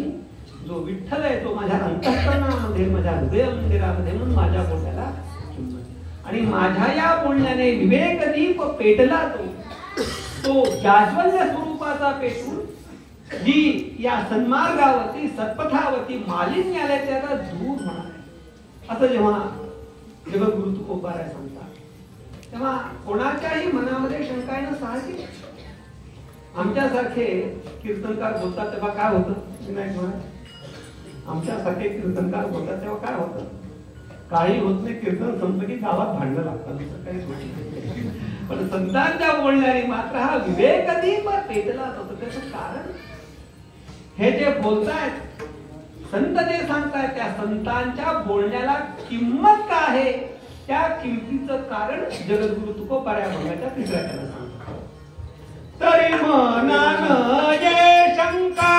जो विठ्ठल आहे तो माझ्या अंतःकरणामध्ये, माझ्या हृदय मंदिरामध्ये, म्हणून माझ्या बोलण्याला किंमत. आणि माझ्या या बोलण्याने विवेक दीप पेटला तो जाज्वल्य स्वरूपाचा पेटून जी या सन्मार्गावरती सत्पथावरती मालिन्य आले ते आता दूर होणार आहे असं जेव्हा जगद्गुरु तुकोबाराय सांगतात, तेव्हा कोणाच्याही मनामध्ये शंका येणं साहजिक. आमच्यासारखे कीर्तनकार बोलतात तेव्हा काय होतं विनायक महाराज? आमच्यासारखे कीर्तनकार बोलतात तेव्हा काय होतं? काही होत नाही, कीर्तन संपलं की गावात भांडणं लागतात, काही होत नाही. पण संतांच्या बोलण्याने मात्र हा विवेक दीप पेटला होता. त्याचं कारण हे जे बोलतायत संत जे सांगतायत त्या संतांच्या बोलण्याला किंमत का आहे, त्या किमतीचं कारण जगद्गुरु तुकोबाराय अभंगाच्या तिसऱ्या चरणात सांगतात. तरी मनान ये शंका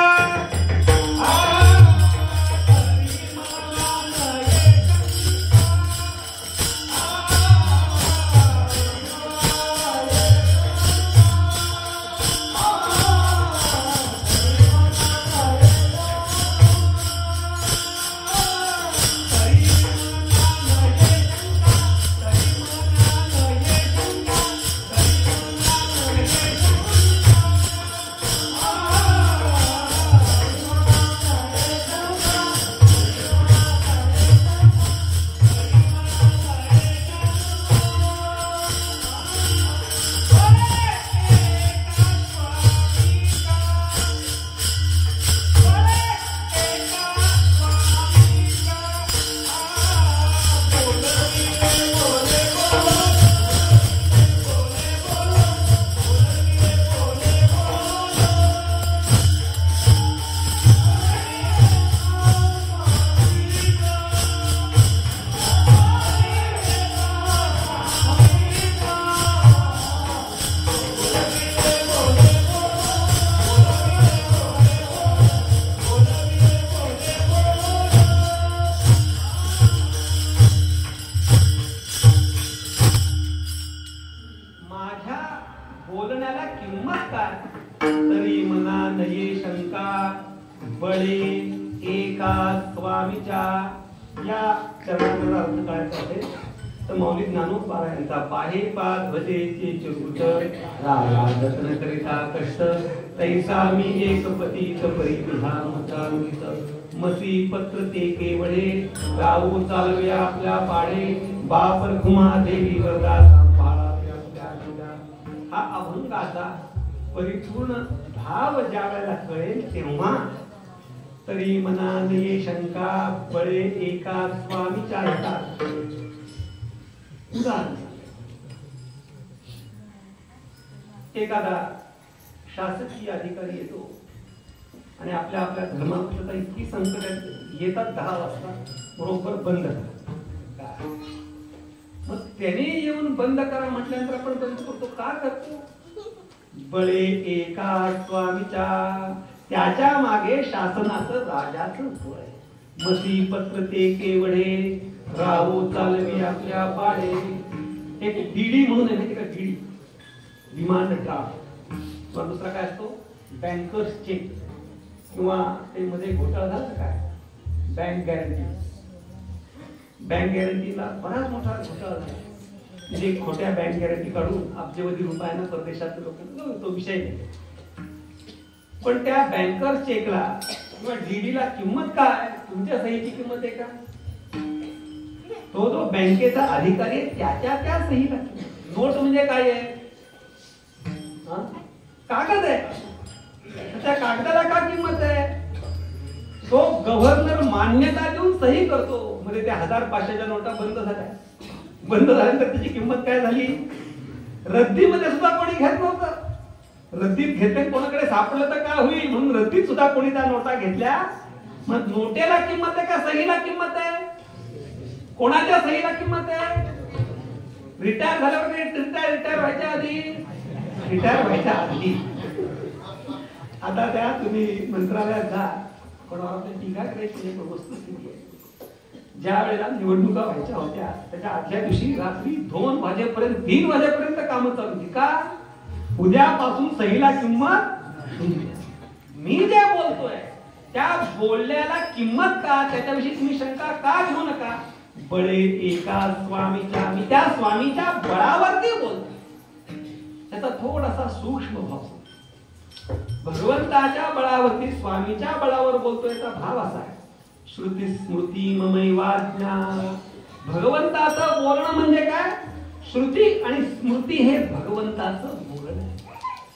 तैसा मी एक पतीत परिधान मसी पत्र ते केवळे राहू चालवे आपल्या पाडे बाप रखुमा देवी वरदा सांभाळा. हा अभंगाचा परिपूर्ण भाव ज्या वेळेला कळेल तेव्हा तरी मनान ये शंका बळे एका स्वामीच्या हातात. उदाहरण एखादा शासकीय अधिकारी येतो आणि आपल्या धर्मापुरता इतकी संकट येतात 10 वाजता बरोबर बंद करा. मग त्याने येऊन बंद करा म्हटल्यानंतर आपण बंद करतो. का करतो? बळे एका स्वामीच्या, त्याच्या मागे शासनाचं राजाचं भय. मसी पत्र ते केवढे राहू चालवी आपल्या पाडे. एक डीडी म्हणून आहे का, डीडी डिमांड ड्राफ्ट. दुसरा काय असतो बँकर्स चेक, किंवा ते मध्ये घोटाळा झाला काय बँक गॅरंटी. बँक गॅरंटीला बराच मोठा घोटाळा झाला. म्हणजे खोट्या बँक गॅरंटी काढून अब्जवधी रुपयांना परदेशात लोक, तो विषय नाही. पण त्या बँकर्स चेकला किंवा डीडीला किंमत काय? तुमच्या सहीची किंमत आहे का? तो जो बँकेचा अधिकारी त्याच्या त्या सहीला. नोट म्हणजे काय आहे? कागद आहे. त्या कागदाला का किंमत आहे? तो गव्हर्नर मान्यता देऊन सही करतो. म्हणजे त्या 1000-500च्या नोटा बंद झाल्या. बंद झाल्यानंतर त्याची किंमत काय झाली? रद्दीमध्ये सुद्धा कोणी घेत नव्हतं. रद्दीत घेतले कोणाकडे सापडलं तर काय होईल म्हणून रद्दीत सुद्धा कोणी त्या नोटा घेतल्या. मग नोटेला किंमत आहे का सहीला किंमत आहे? कोणाच्या सहीला किंमत आहे? रिटायर झाल्यावर रिटायर व्हायच्या आधी, रिटायर व्हायच्या आधी. आता त्या तुम्ही मंत्रालयात जा, कोणावर टीका करायची वस्तुस्थिती आहे. ज्या वेळेला निवडणुका व्हायच्या होत्या त्याच्या आदल्या दिवशी रात्री 2 वाजेपर्यंत 3 वाजेपर्यंत कामं चालू होती. का? उद्यापासून सहीला किंमत मी जे बोलतोय त्या बोलण्याला किंमत का, त्याच्याविषयी तुम्ही शंका का घेऊ नका. बळे एका स्वामीच्या, मी त्या स्वामीच्या बळावरती बोलतो. त्याचा थोडासा सूक्ष्म भाव, भगवंताच्या बळावरती स्वामीच्या बळावर बोलतोय. याचा भाव असा आहे, श्रुती स्मृती ममैवाज्ञा. भगवंताचं बोलणं म्हणजे काय, श्रुती आणि स्मृती हे भगवंताचं बोलणं आहे.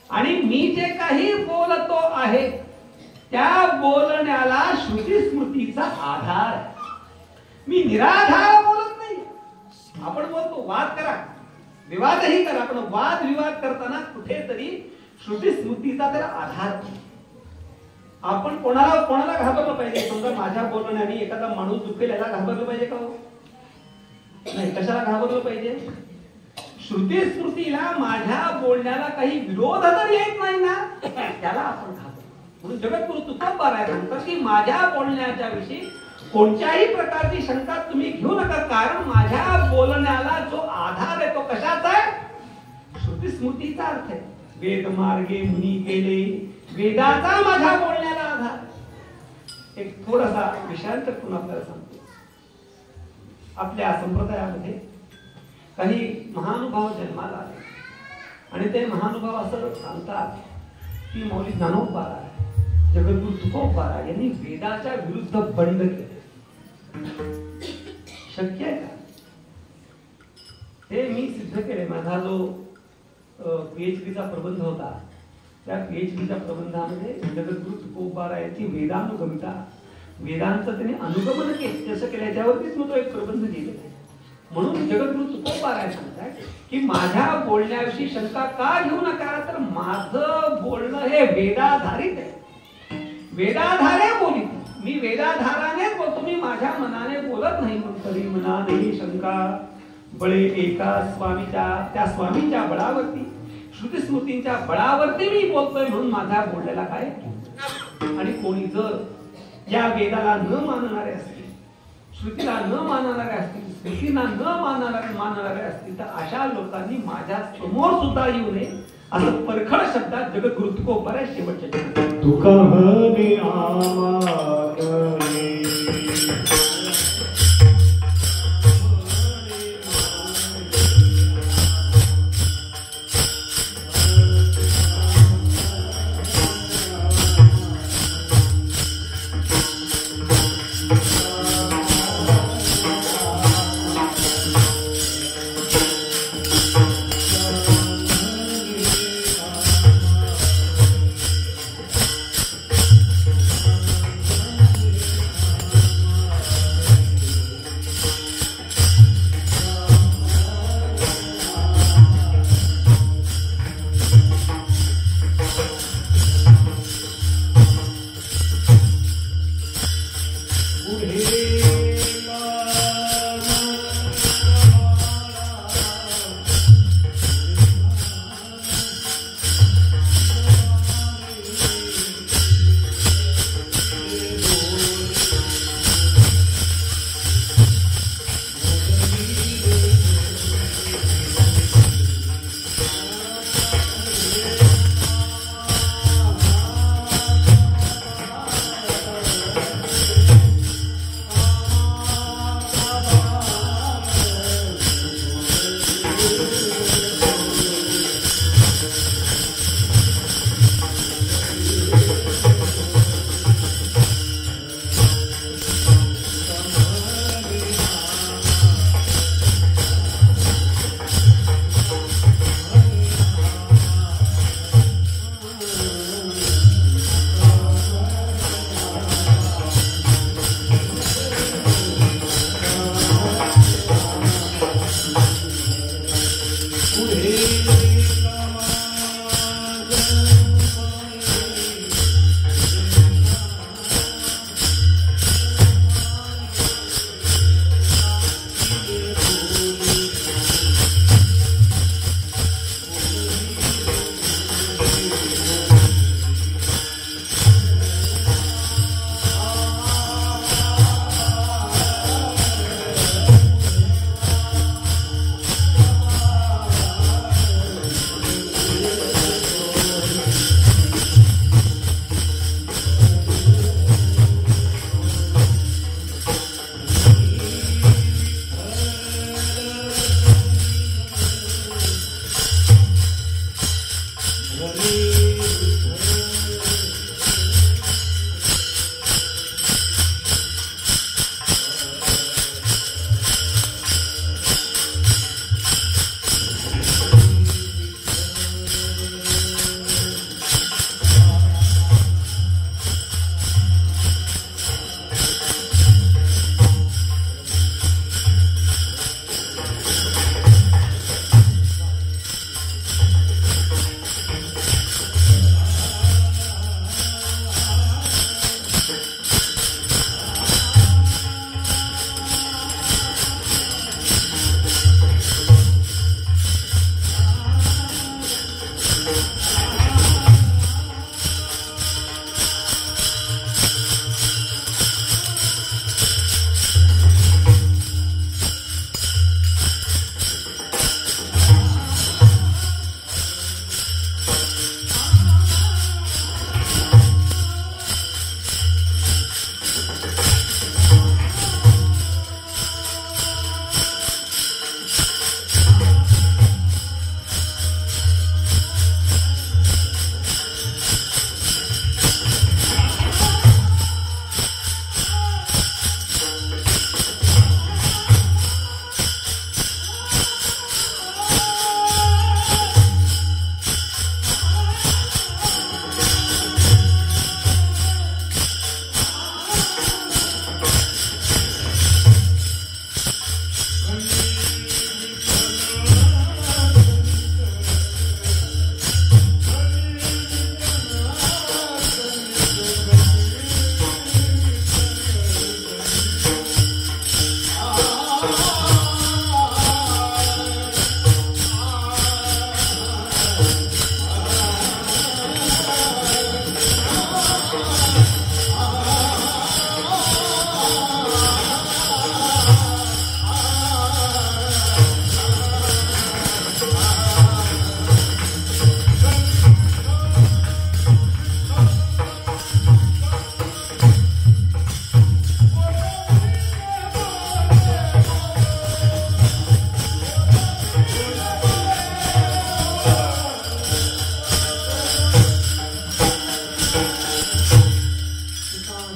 आणि मी जे काही बोलतो आहे त्या बोलण्याला श्रुती स्मृतीचा आधार आहे. मी निराधार बोलत नाही. आपण बोलतो वाद करा, विवादही करा, पण वाद विवाद करताना कुठेतरी श्रुती स्मृतीचा तर आधार. आपण कोणाला घाबरलं पाहिजे. समजा माझ्या बोलण्याने एखादा माणूस दुखेल याला घाबरलं पाहिजे का? नाही. कशाला घाबरलं पाहिजे? श्रुती स्मृतीला माझ्या बोलण्याला काही विरोध तर येत नाही ना, त्याला आपण घाबरतो. म्हणून जगद्गुरु तुकोबाराय सांगतात की माझ्या बोलण्याच्या विषयी कोणत्याही प्रकारची शंका तुम्ही घेऊ नका, कारण माझ्या बोलण्याला जो आधार आहे तो कशाचा आहे? श्रुती स्मृतीचा अर्थ आहे. वेद मार्गे मुनी केले, वेदाचा माझ्या बोलण्याला आधार. एक थोडासा विषयांतर करून आपल्याला सांगतो. आपल्या संप्रदायामध्ये काही महानुभाव जन्माला आले आणि ते महानुभाव असं सांगतात की मौली ज्ञानोबाराय, जगद्गुरु तुकोबाराय यांनी वेदाच्या विरुद्ध बंड केले. शक्य आहे का? हे मी सिद्ध केले. माझा जो PhDचा प्रबंध होता त्या PhDच्या प्रबंधामध्ये जगद्गुरु तुकोबाराय यांची वेदानुगमिता, वेदांचं त्यांनी अनुगमन कसं केलं याच्यावरतीच मग तो एक प्रबंध लिहिलेला आहे. म्हणून जगद्गुरु तुकोबाराय सांगतात की माझ्या बोलण्याविषयी शंका का घेऊ नका, तर माझं बोलणं हे वेदाधारित आहे. वेदाधारे बोलित, मी वेदाधारानेच बोलतो. मी माझ्या मनाने बोलत नाही. मग तरी मनाने शंका, बळे एका स्वामीच्या, त्या स्वामीच्या बळावरती, श्रुती स्मृतींच्या बळावरती मी बोलतोय. म्हणून माझ्या बोलण्याला काय. आणि कोणी जर या वेदाला न मानणारे असतील, श्रुतीला न मानणारे असतील, स्मृतीला न मानणारे असतील, तर अशा लोकांनी माझ्या समोर सुद्धा येऊ नये, असं परखड शब्दात जगद्गुरु तुकोबाराय शेवटच्या तुका म्हणे आमाने.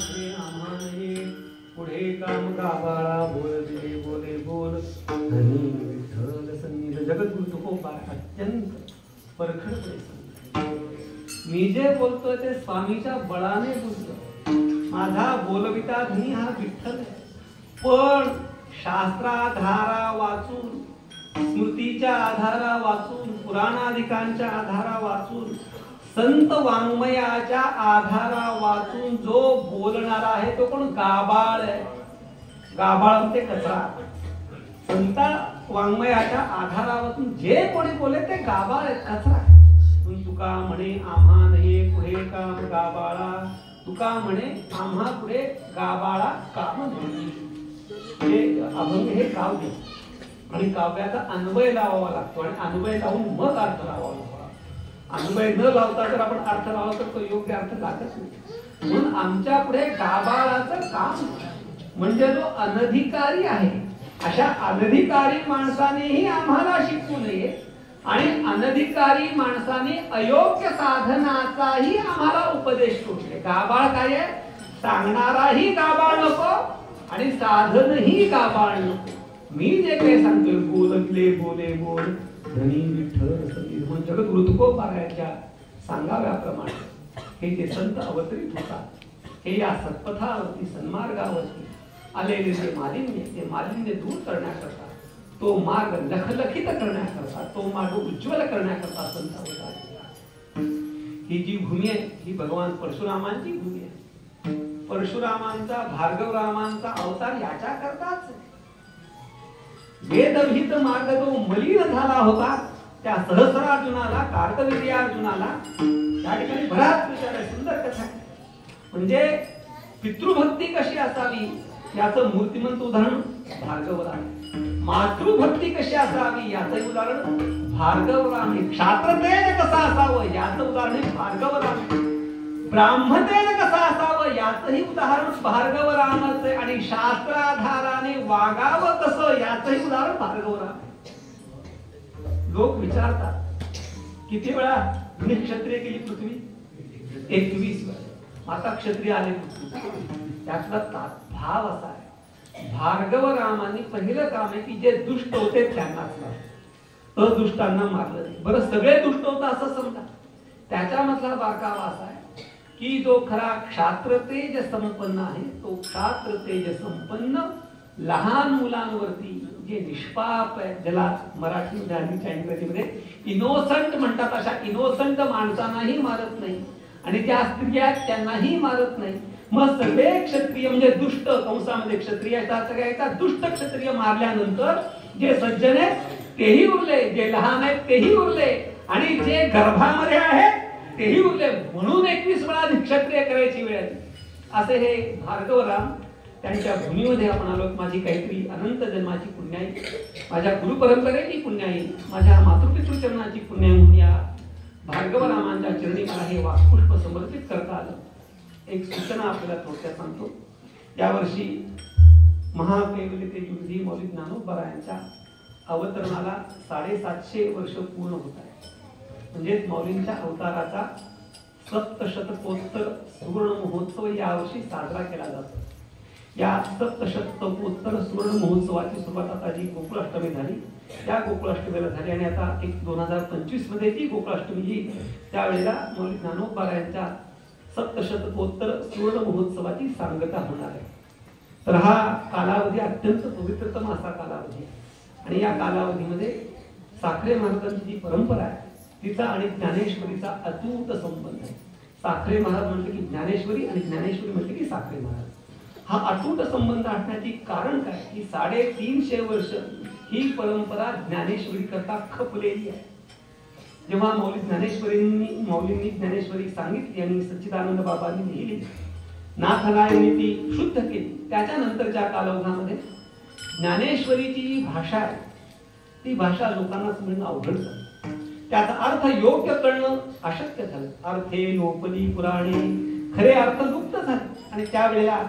म्हणे आम्हा नये पुढे काम गाबाळा बोल दिले बोले बोल धनी विठ्ठल सन्निध. जगद्गुरु तुकोबा अत्यंत परखडपणे सांगतात, मी जे बोलतोय ते स्वामीच्या बळाने बोलतोय. माझा बोलविता धनी हा विठ्ठल आहे. पण शास्त्राधारा वाचून, स्मृतीच्या आधारा वाचून, पुराणाधिकांच्या आधारा वाचून, संत वाङ्मयाच्या आधारा वाचून जो बोलणारा आहे तो कोण? गाबाळ आहे. गाबाळ म्हणजे कचरा. संत वाङ्मयाच्या आधारावरून जे कोणी बोले ते गाबाळ आहे, कचरा. तुका म्हणे आम्हा नये पुढे काम गाबाळा, तुका म्हणे आम्हा पुढे गाबाळा काम नाही. हे अभंग हे काव्य आणि काव्याचा अन्वय लावावा लागतो आणि अन्वय लावून मग अर्थ लावावा लागतो. अन्वय न लावता जर आपण अर्थ लावला तर तो योग्य अर्थ लागत नाही. म्हणून आमच्या पुढे गाबाळाचं काम म्हणजे जो अनधिकारी आहे, अशा अनधिकारी माणसानेही आम्हाला शिकवू नये आणि अनधिकारी माणसाने अयोग्य साधनाचाही आम्हाला उपदेश करू नये. गाबाळ काय आहे? सांगणाराही गाबाळ नको आणि साधनही गाबाळ नको. मी जे काही सांगतोय बोलले बोले बोल धनी विठ्ठल सन्निध म्हणून जगद्गुरु तुकोबारायांच्या सांगाव्याप्रमाणे हे जे संत अवतरित होतात, हे या सत्पथावरती सन्मार्गावरती आलेले जे मालिन्य, ते मालिन्य दूर करण्याकरता, तो मार्ग लखलखित करण्याकरता, तो मार्ग उज्ज्वल करण्याकरता संत अवतार. ही जी भूमी आहे ही भगवान परशुरामांची भूमी आहे. परशुरामांचा, भार्गवरामांचा अवतार याच्या करताच आहे. वेदविहित मार्ग जो मलिन झाला होता त्या सहस्रार्जुनाला, कार्तवीर्यार्जुनाला त्या ठिकाणी बराच विचार आहे, सुंदर कथा आहे. म्हणजे पितृभक्ती कशी असावी याचं मूर्तिमंत उदाहरण भार्गवराम. मातृभक्ती कशी असावी याचं उदाहरण भार्गवराम. क्षात्रतेज कसं असावं याचं उदाहरण भार्गवराम. ब्राह्मतेज कसं असावं याचंही उदाहरण भार्गवरामच आहे. आणि शास्त्राधाराने वागावं कसं याचंही उदाहरण भार्गवराम. लोक विचारतात किती वेळा क्षत्रिय केली पृथ्वी? 21 वेळा. आता क्षत्रिय आले पृथ्वी. त्यातला भाव असा आहे, भार्गवरामांनी पहिलं काम आहे की जे दुष्ट होते त्यांनाच मारलं, अदुष्टांना मारलं नाही. बरं, सगळे दुष्ट होतं असं समजा. त्याच्यामधला बारकावा असा आहे की जो खरा क्षात्रतेज संपन्न आहे, तो क्षात्रतेज संपन्न लहान मुलांवरती जे निष्पाप आहे, ज्याला मराठीमध्ये आणि इंग्रजीमध्ये इनोसंट म्हणतात, अशा इनोसंट माणसांनाही मारत नाही आणि ज्या स्त्रिया त्यांनाही मारत नाही. मग सगळे क्षत्रिय म्हणजे दुष्ट कंसामध्ये क्षत्रिय सगळ्याचा दुष्ट क्षत्रिय मारल्यानंतर जे सज्जन आहेत तेही उरले, जे लहान आहेत तेही उरले आणि जे गर्भामध्ये आहेत तेही उरले. म्हणून 21 वेळा क्षत्रिय करायची वेळ आली. असे हे भार्गवराम त्यांच्या भूमीमध्ये आपण आलो. माझी काहीतरी अनंत जन्माची पुण्याई, माझ्या गुरु परंपरेची पुण्याई, माझ्या मातृपितृचरणाची पुण्याई म्हणून या भार्गवरामांच्या चरणी मला हे वाक्पुष्प समर्पित करता आलं. एक सूचना आपल्याला थोडक्यात सांगतो. यावर्षी महाकैवल्यतेयुगी मौली ज्ञानोबारायांच्या अवतरणाला 750 वर्ष पूर्ण होत आहे. म्हणजेच मौलींच्या अवताराचा सप्तशतकोत्तर सुवर्ण महोत्सव यावर्षी साजरा केला जातो. या सप्तशतकोत्तर सुवर्ण महोत्सवाची सुरुवात आता जी गोकुळाष्टमी झाली त्या गोकुळाष्टमीला झाली आणि आता 2025 मध्ये ती गोकुळाष्टमी जी त्यावेळेला मौली ज्ञानोबारायांच्या सप्तशतकोत्तर सुवर्ण महोत्सवाची सांगता होणार आहे. तर हा कालावधी अत्यंत पवित्रतम असा कालावधी आहे आणि या कालावधीमध्ये साखरे महाराजांची जी परंपरा आहे तिचा आणि ज्ञानेश्वरीचा अतूट संबंध आहे. साखरे महाराज म्हटले की ज्ञानेश्वरी आणि ज्ञानेश्वरी म्हटले की साखरे महाराज. हा अतूट संबंध असण्याची कारण काय की 350 वर्ष ही परंपरा ज्ञानेश्वरी करता खपलेली आहे. जेव्हा मौलींनी ज्ञानेश्वरी सांगितली आणि सच्चिदानंद बाबांनी लिहिली, नाथरायांनी ती शुद्ध केली, त्याच्यानंतरच्या कालावधीमध्ये ज्ञानेश्वरीची जी भाषा आहे ती भाषा लोकांना समजणं अवघड झालं. त्याचा अर्थ योग्य कळणं अशक्य झालं. अर्थे लोपली पुराणे, खरे अर्थ लुप्त झाले. आणि त्यावेळेला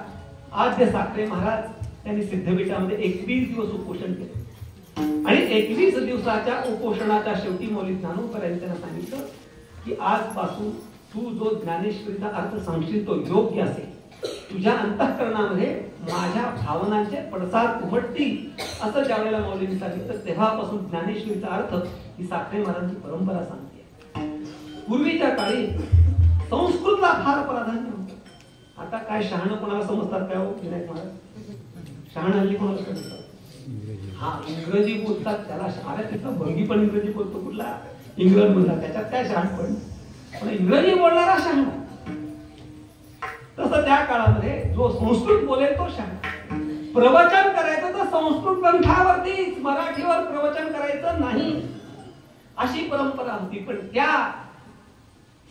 आद्य साखरे महाराज त्यांनी सिद्धपीठामध्ये 21 दिवस उपोषण केले आणि 21 दिवसाच्या उपोषणाच्या शेवटी मौली ज्ञानोबारायांनी त्यांना सांगितलं की आजपासून तू जो ज्ञानेश्वरीचा अर्थ सांगशील तो योग्य असेल तुझ्या अंतःकरणामध्ये माझ्या भावनांचे पडसाद उमटतील असं ज्या वेळेला मौलींनी सांगितलं तेव्हापासून ज्ञानेश्वरीचा अर्थ ही साखरे महाराजांची परंपरा सांगते. पूर्वीच्या काळी संस्कृतला फार प्राधान्य होतं. आता काय शहाणं कोणाला समजतात काय हो विनायक महाराज? शहाणं हल्ली कोणाला समजतात? हा इंग्रजी बोलतात त्याला अरे तिथं भंगी पण इंग्रजी बोलतो कुठला इंग्रज मधला त्याच्यात काय शहाणपण पण इंग्रजी बोलणारा शहाण. तसं त्या काळामध्ये जो संस्कृत बोलेल तो शहाण. प्रवचन करायचं तर संस्कृत ग्रंथावरतीच मराठीवर प्रवचन करायचं नाही अशी परंपरा होती. पण त्या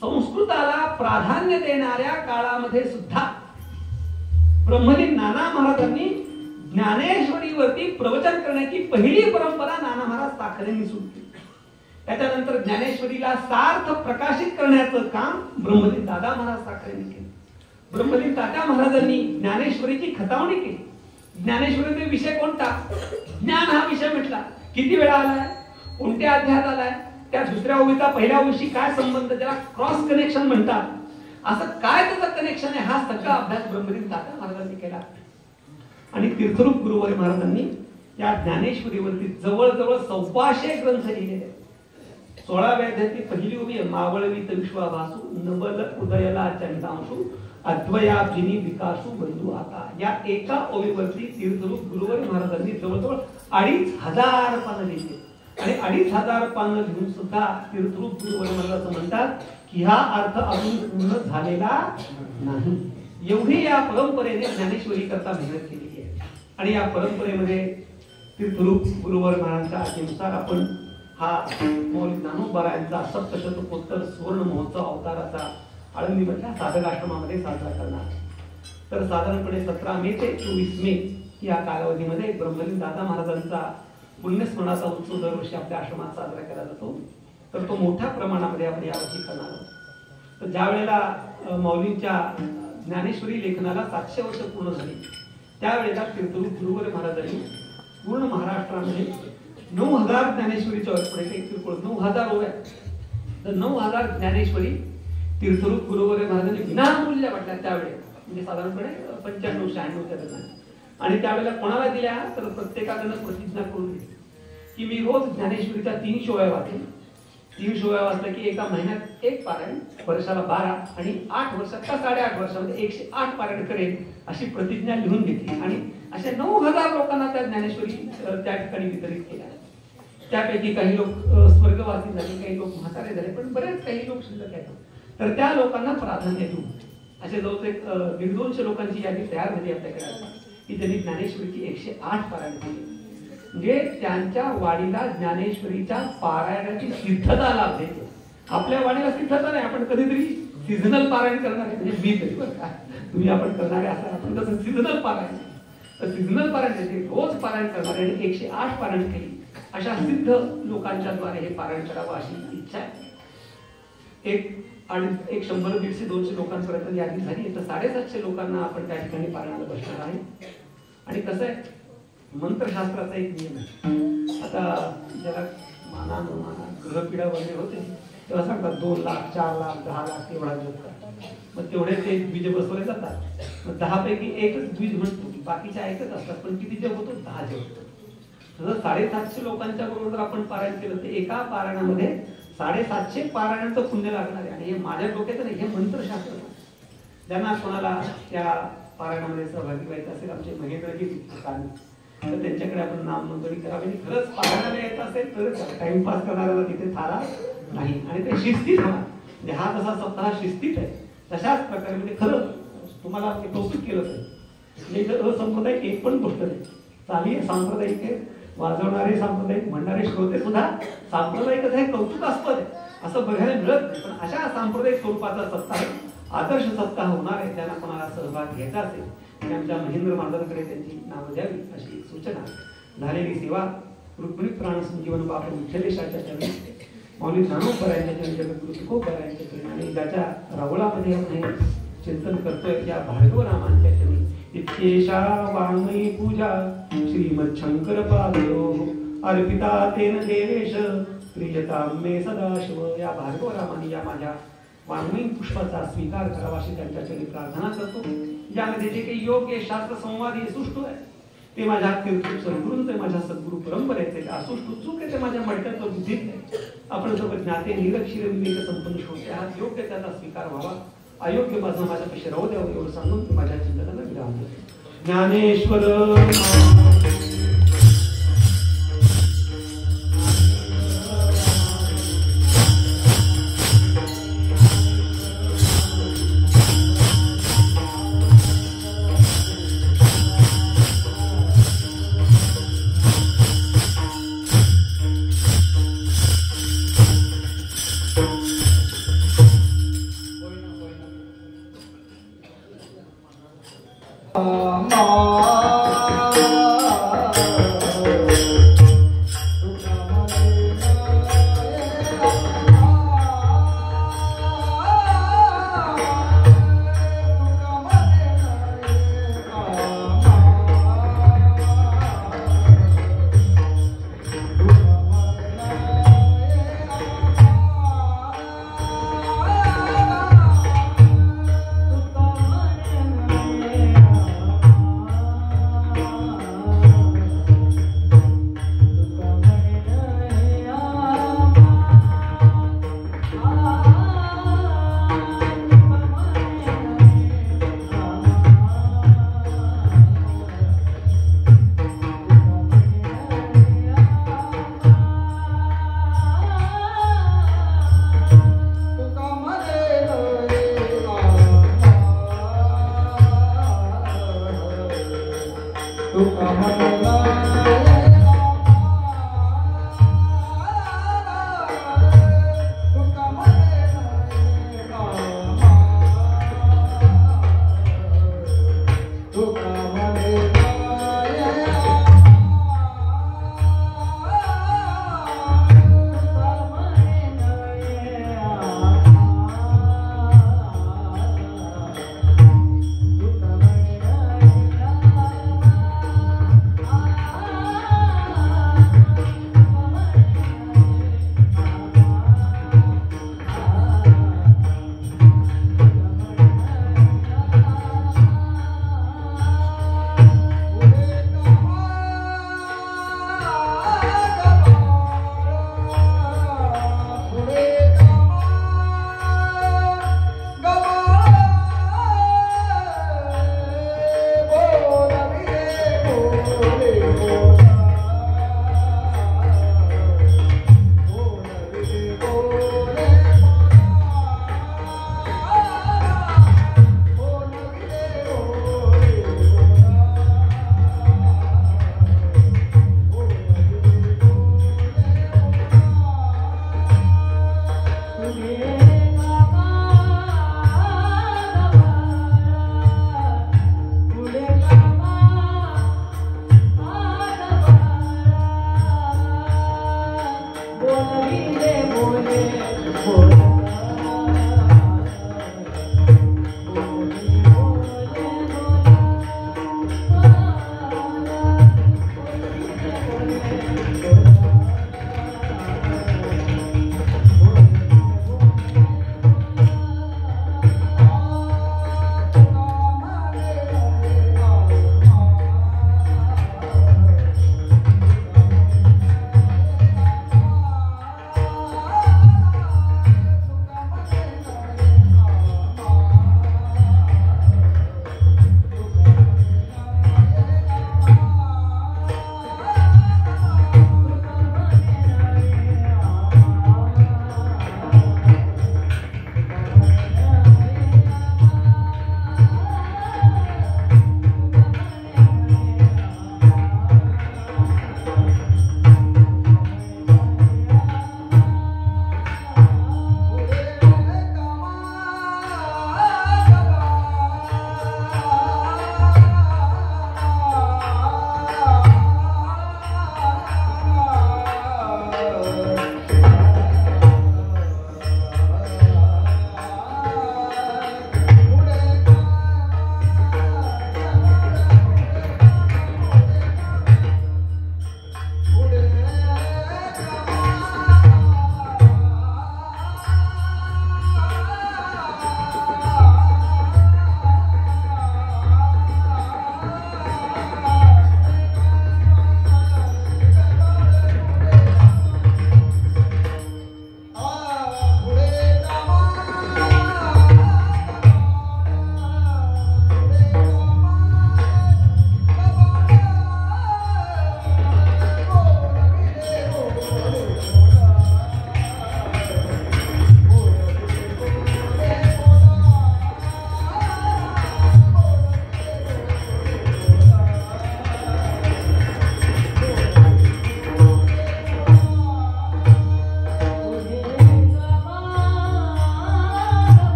संस्कृताला प्राधान्य देणाऱ्या काळामध्ये सुद्धा ब्रह्मलीन नाना महाराजांनी ज्ञानेश्वरीवरती प्रवचन करण्याची पहिली परंपरा नाना महाराज साखरेंनी सुरू केली. त्याच्यानंतर ज्ञानेश्वरीला सार्थ प्रकाशित करण्याचं काम ब्रह्मलीन दादा महाराज साखरेंनी केलं. ब्रह्मलीन दादा महाराजांनी ज्ञानेश्वरीची खतावणी केली. ज्ञानेश्वरीचा विषय कोणता? ज्ञान हा विषय म्हटला. किती वेळा आलाय, कोणत्या अध्यायात आलाय, त्या दुसऱ्या ओळीचा पहिल्या ओळीशी काय संबंध, ज्याला क्रॉस कनेक्शन म्हणतात, असं काय त्याचं कनेक्शन आहे हा सगळा अभ्यास ब्रह्मलीन दादा महाराजांनी केला. आणि तीर्थरूप गुरुवारी महाराजांनी या ज्ञानेश्वरीवरती जवळजवळ 1400 ग्रंथ लिहिलेले. 16व्या अध्यायाची पहिली ओवी मावळवीत विश्वाभासू नवल उदयला चंदांशू अद्वयाब्जिनी विकासू बंधू आता. या एका ओवीवरती तीर्थरूप गुरुवारी महाराजांनी जवळजवळ 2500 पानं लिहिली. आणि 2500 पानं लिहून सुद्धा तीर्थरूप गुरुवारी महाराज असं म्हणतात की हा अर्थ अजून पूर्ण झालेला नाही. एवढी या परंपरेने ज्ञानेश्वरी करता मेहनत केलेली आहे. आणि या परंपरेमध्ये तीर्थरूप गुरुवारी महाराजांच्या आज्ञेनुसार आपण हा मौली ज्ञानोबा यांचा सप्तशतकोत्तर सुवर्ण महोत्सव अवताराचा आळंदीमधल्या साधक आश्रमामध्ये साजरा करणार. तर साधारणपणे 17 मे ते 24 मे या कालावधीमध्ये ब्रह्मलीन दादा महाराजांचा पुण्यस्मरणाचा उत्सव दरवर्षी आपल्या आश्रमात साजरा केला जातो. तर तो मोठ्या प्रमाणामध्ये आपण यावर्षी करणार आहोत. तर ज्या वेळेला मौलींच्या ज्ञानेश्वरी लेखनाला 700 वर्ष पूर्ण झाली त्यावेळेला तीर्थरूप गुरुवारी महाराजांनी पूर्ण महाराष्ट्रामध्ये 9000 ज्ञानेश्वरीच्या किरकोळ 9000 ओव्या. तर 9000 ज्ञानेश्वरी तीर्थरूप गुरुवारी महाराजांनी विनामूल्य वाटल्या त्यावेळेला, म्हणजे साधारणपणे 95-96 दरम्यान. आणि त्यावेळेला कोणाला दिल्या तर प्रत्येकानं प्रतिज्ञा करून दिली की मी रोज ज्ञानेश्वरीच्या 300 ओव्या वाचेन. 300 ओव्या वाचल्या की एका महिन्यात एक पारायण, वर्षाला 12 आणि 8 वर्षात का 8.5 वर्षामध्ये 108 पारायण करेन अशी प्रतिज्ञा लिहून घेतली. आणि अशा 9000 लोकांना त्या ज्ञानेश्वरी त्या ठिकाणी वितरित केल्या. त्यापैकी काही लोक स्वर्गवासी झाले, काही लोक म्हातारे झाले, पण बरेच काही लोक शिल्लक आहेत. तर त्या लोकांना प्राधान्य देऊ असे जवळ 150 लोकांची यादी तयार झाली आपल्याकडे की त्यांनी ज्ञानेश्वरीची 108 पारायण केली. म्हणजे त्यांच्या वाडीला ज्ञानेश्वरीच्या पारायणाची सिद्धता लाभते. आपल्या वाडीला सिद्धता नाही, आपण कधीतरी सीझनल पारायण करणार आहे, म्हणजे मी तरी बरं का तुम्ही आपण करणारे असं आपण तसं सीझनल पारायण. तर सीझनल पारायण रोज पारायण करणारे आणि 108 पारायण केली अशा सिद्ध लोकांच्या द्वारे हे पारायण करावं अशी इच्छा आहे. एक 100-150-200 लोकांपर्यंत यादी झाली. तर 750 लोकांना आपण त्या ठिकाणी पारायणाला बसणार आहे. आणि कसं आहे मंत्रशास्त्राचा एक नियम आहे. आता ज्याला माना न माना ग्रहपीडा वगैरे होते तेव्हा सांगतात 2 लाख 4 लाख 10 लाख एवढा जप करा. मग तेवढे ते बीज बसवले जातात. मग 10 पैकी एकच बीज म्हणतो, बाकीच्या ऐकत असतात. पण किती जप होतो? 10 जप होतो. जर 750 लोकांच्या बरोबर जर आपण पारायण केलं तर एका पारायणामध्ये 750 पारायणाचं पुण्य लागणार आहे. आणि हे माझ्या डोक्यात नाही, हे मंत्रशास्त्र. ज्यांना कोणाला त्या पारायणामध्ये सहभागी व्हायचं असेल आमचे महेंद्रजी तर त्यांच्याकडे आपण नाम नोंदणी करावी. आणि खरंच पारायणाला येत असेल तर टाइमपास करणाऱ्याला तिथे थारा नाही. आणि ते शिस्तीत होणार. म्हणजे हा जसा सप्ताह शिस्तीत आहे तशाच प्रकारे म्हणजे खरं तुम्हाला कौतुक केलं पाहिजे. म्हणजे असंप्रदायिक एक पण गोष्ट नाही. चाली सांप्रदायिक आहे, वाजवणारे सांप्रदायिक, म्हणणारे श्रोते सुद्धा सांप्रदायिकच आहे, कौतुकास्पद आहे असं बघायला मिळत नाही. पण अशा सांप्रदायिक स्वरूपाचा सप्ताह आदर्श सप्ताह होणार आहे. त्यांना कोणाला सहभाग घ्यायचा असेल आणि आमच्या महेंद्र महाराजांकडे त्यांची नावं द्यावी अशी सूचना. झालेली सेवा रुक्मिणी प्राण संजीवन बापू विठ्ठलेशाच्या चरणी, मौली ज्ञानोबा यांच्या चरणी, जगद्गुरु तुकोबा यांच्या चरणी आणि ज्याच्या रावळामध्ये आपण चिंतन करतोय त्या भार्गव रामांच्या चरणी. इत्येषा वाङ्मयी पूजा श्रीमद शंकर पादयोः अर्पिता तेन देवेश प्रियतां मे सदाशिव. या भार्गव रामाने या माझ्या वाङ्मयी पुष्पाचा स्वीकार करावा अशी त्यांच्या चरणी प्रार्थना करतो. ज्यामध्ये जे काही योग्य शास्त्र संवादी सुष्टू आहे ते माझ्या तीर्थरूप सद्गुरूंचे, माझ्या सद्गुरू परंपरेचे, असुष्टू चूक आहे ते माझ्या मडक्यात बुद्धीत नाही. आपण सर्व ज्ञाते निरक्षीर विवेक संपन्न श्रोते आहात. योग्य त्याचा स्वीकार व्हावा, अयोग्य माझं माझ्यापेक्षा राहू द्यावं एवढं सांगून मी माझ्या चिंतनाला विराम देतो. ज्ञानेश्वर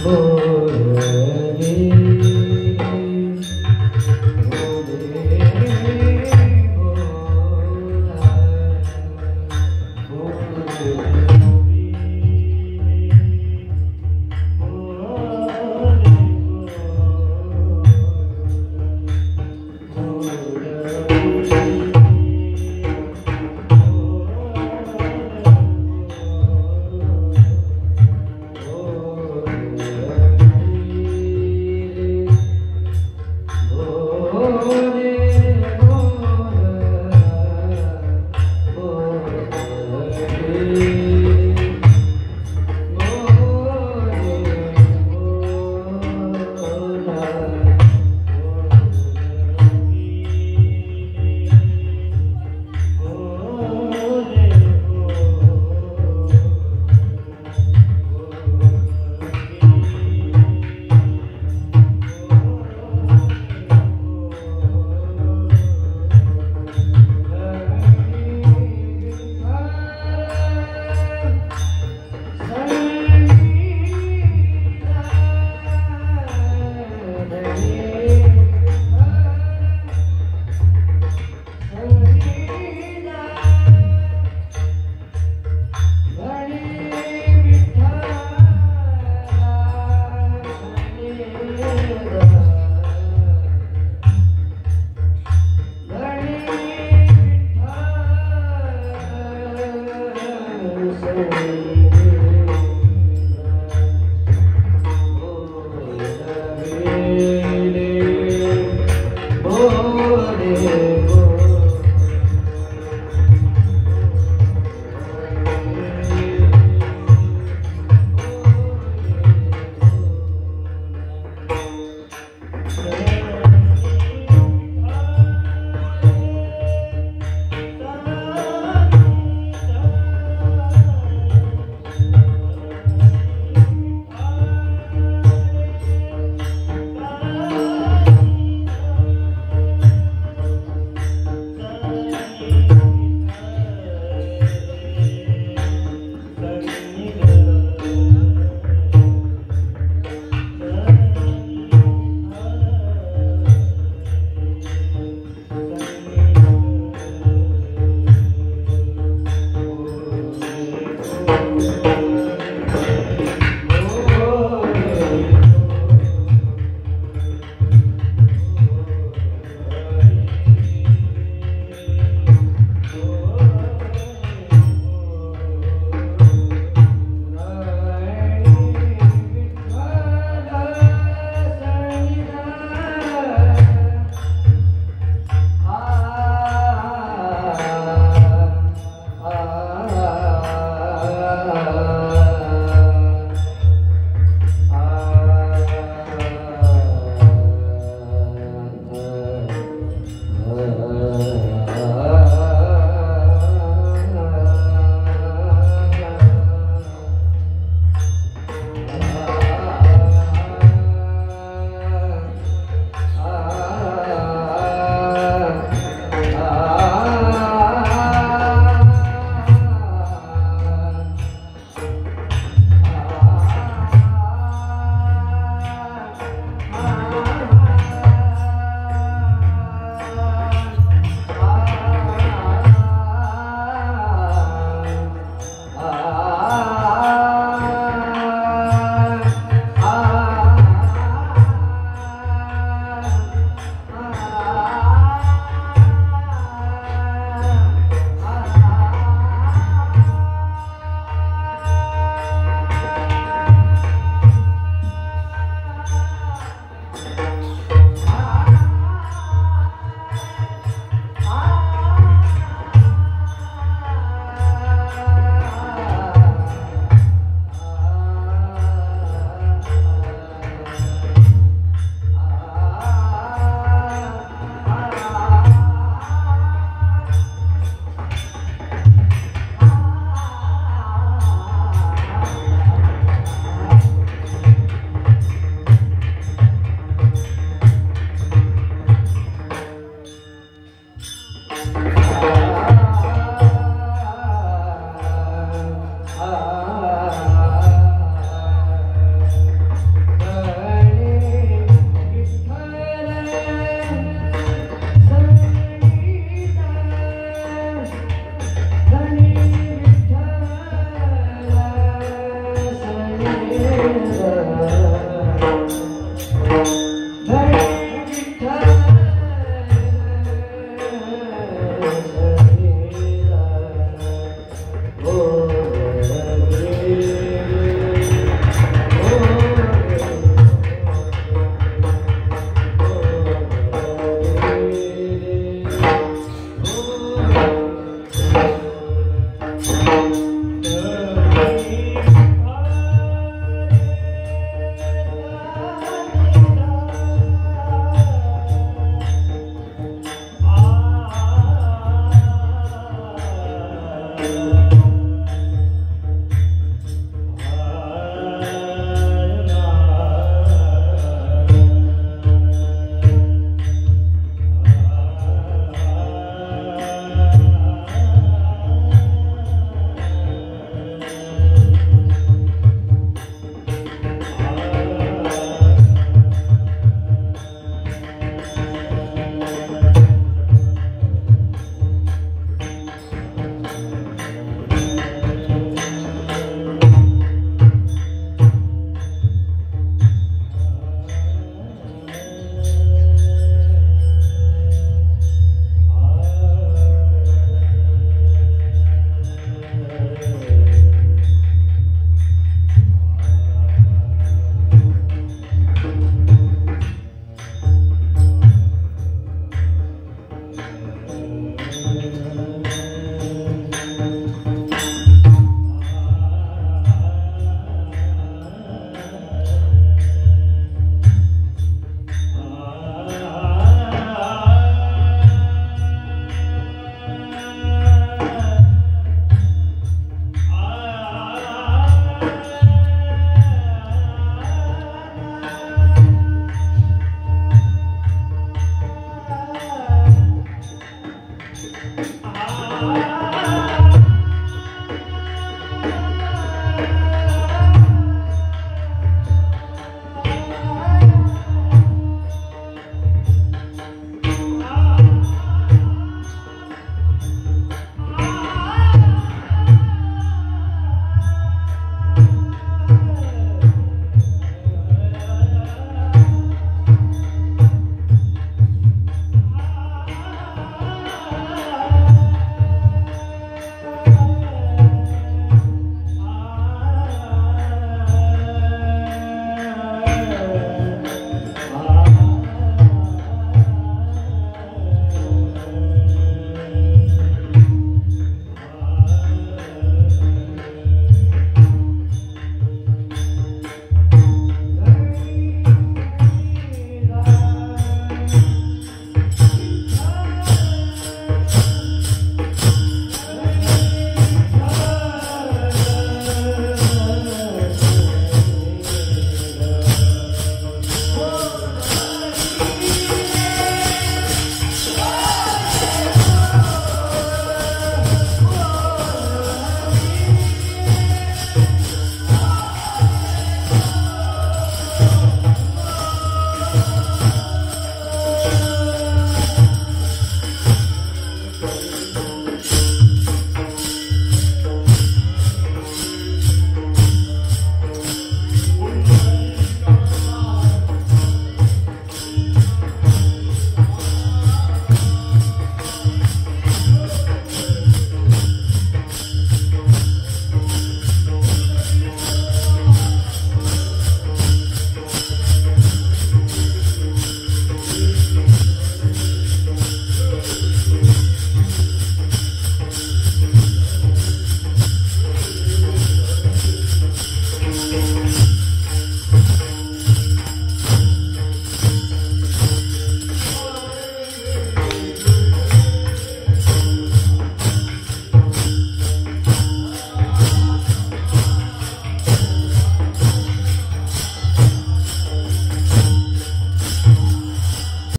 बोल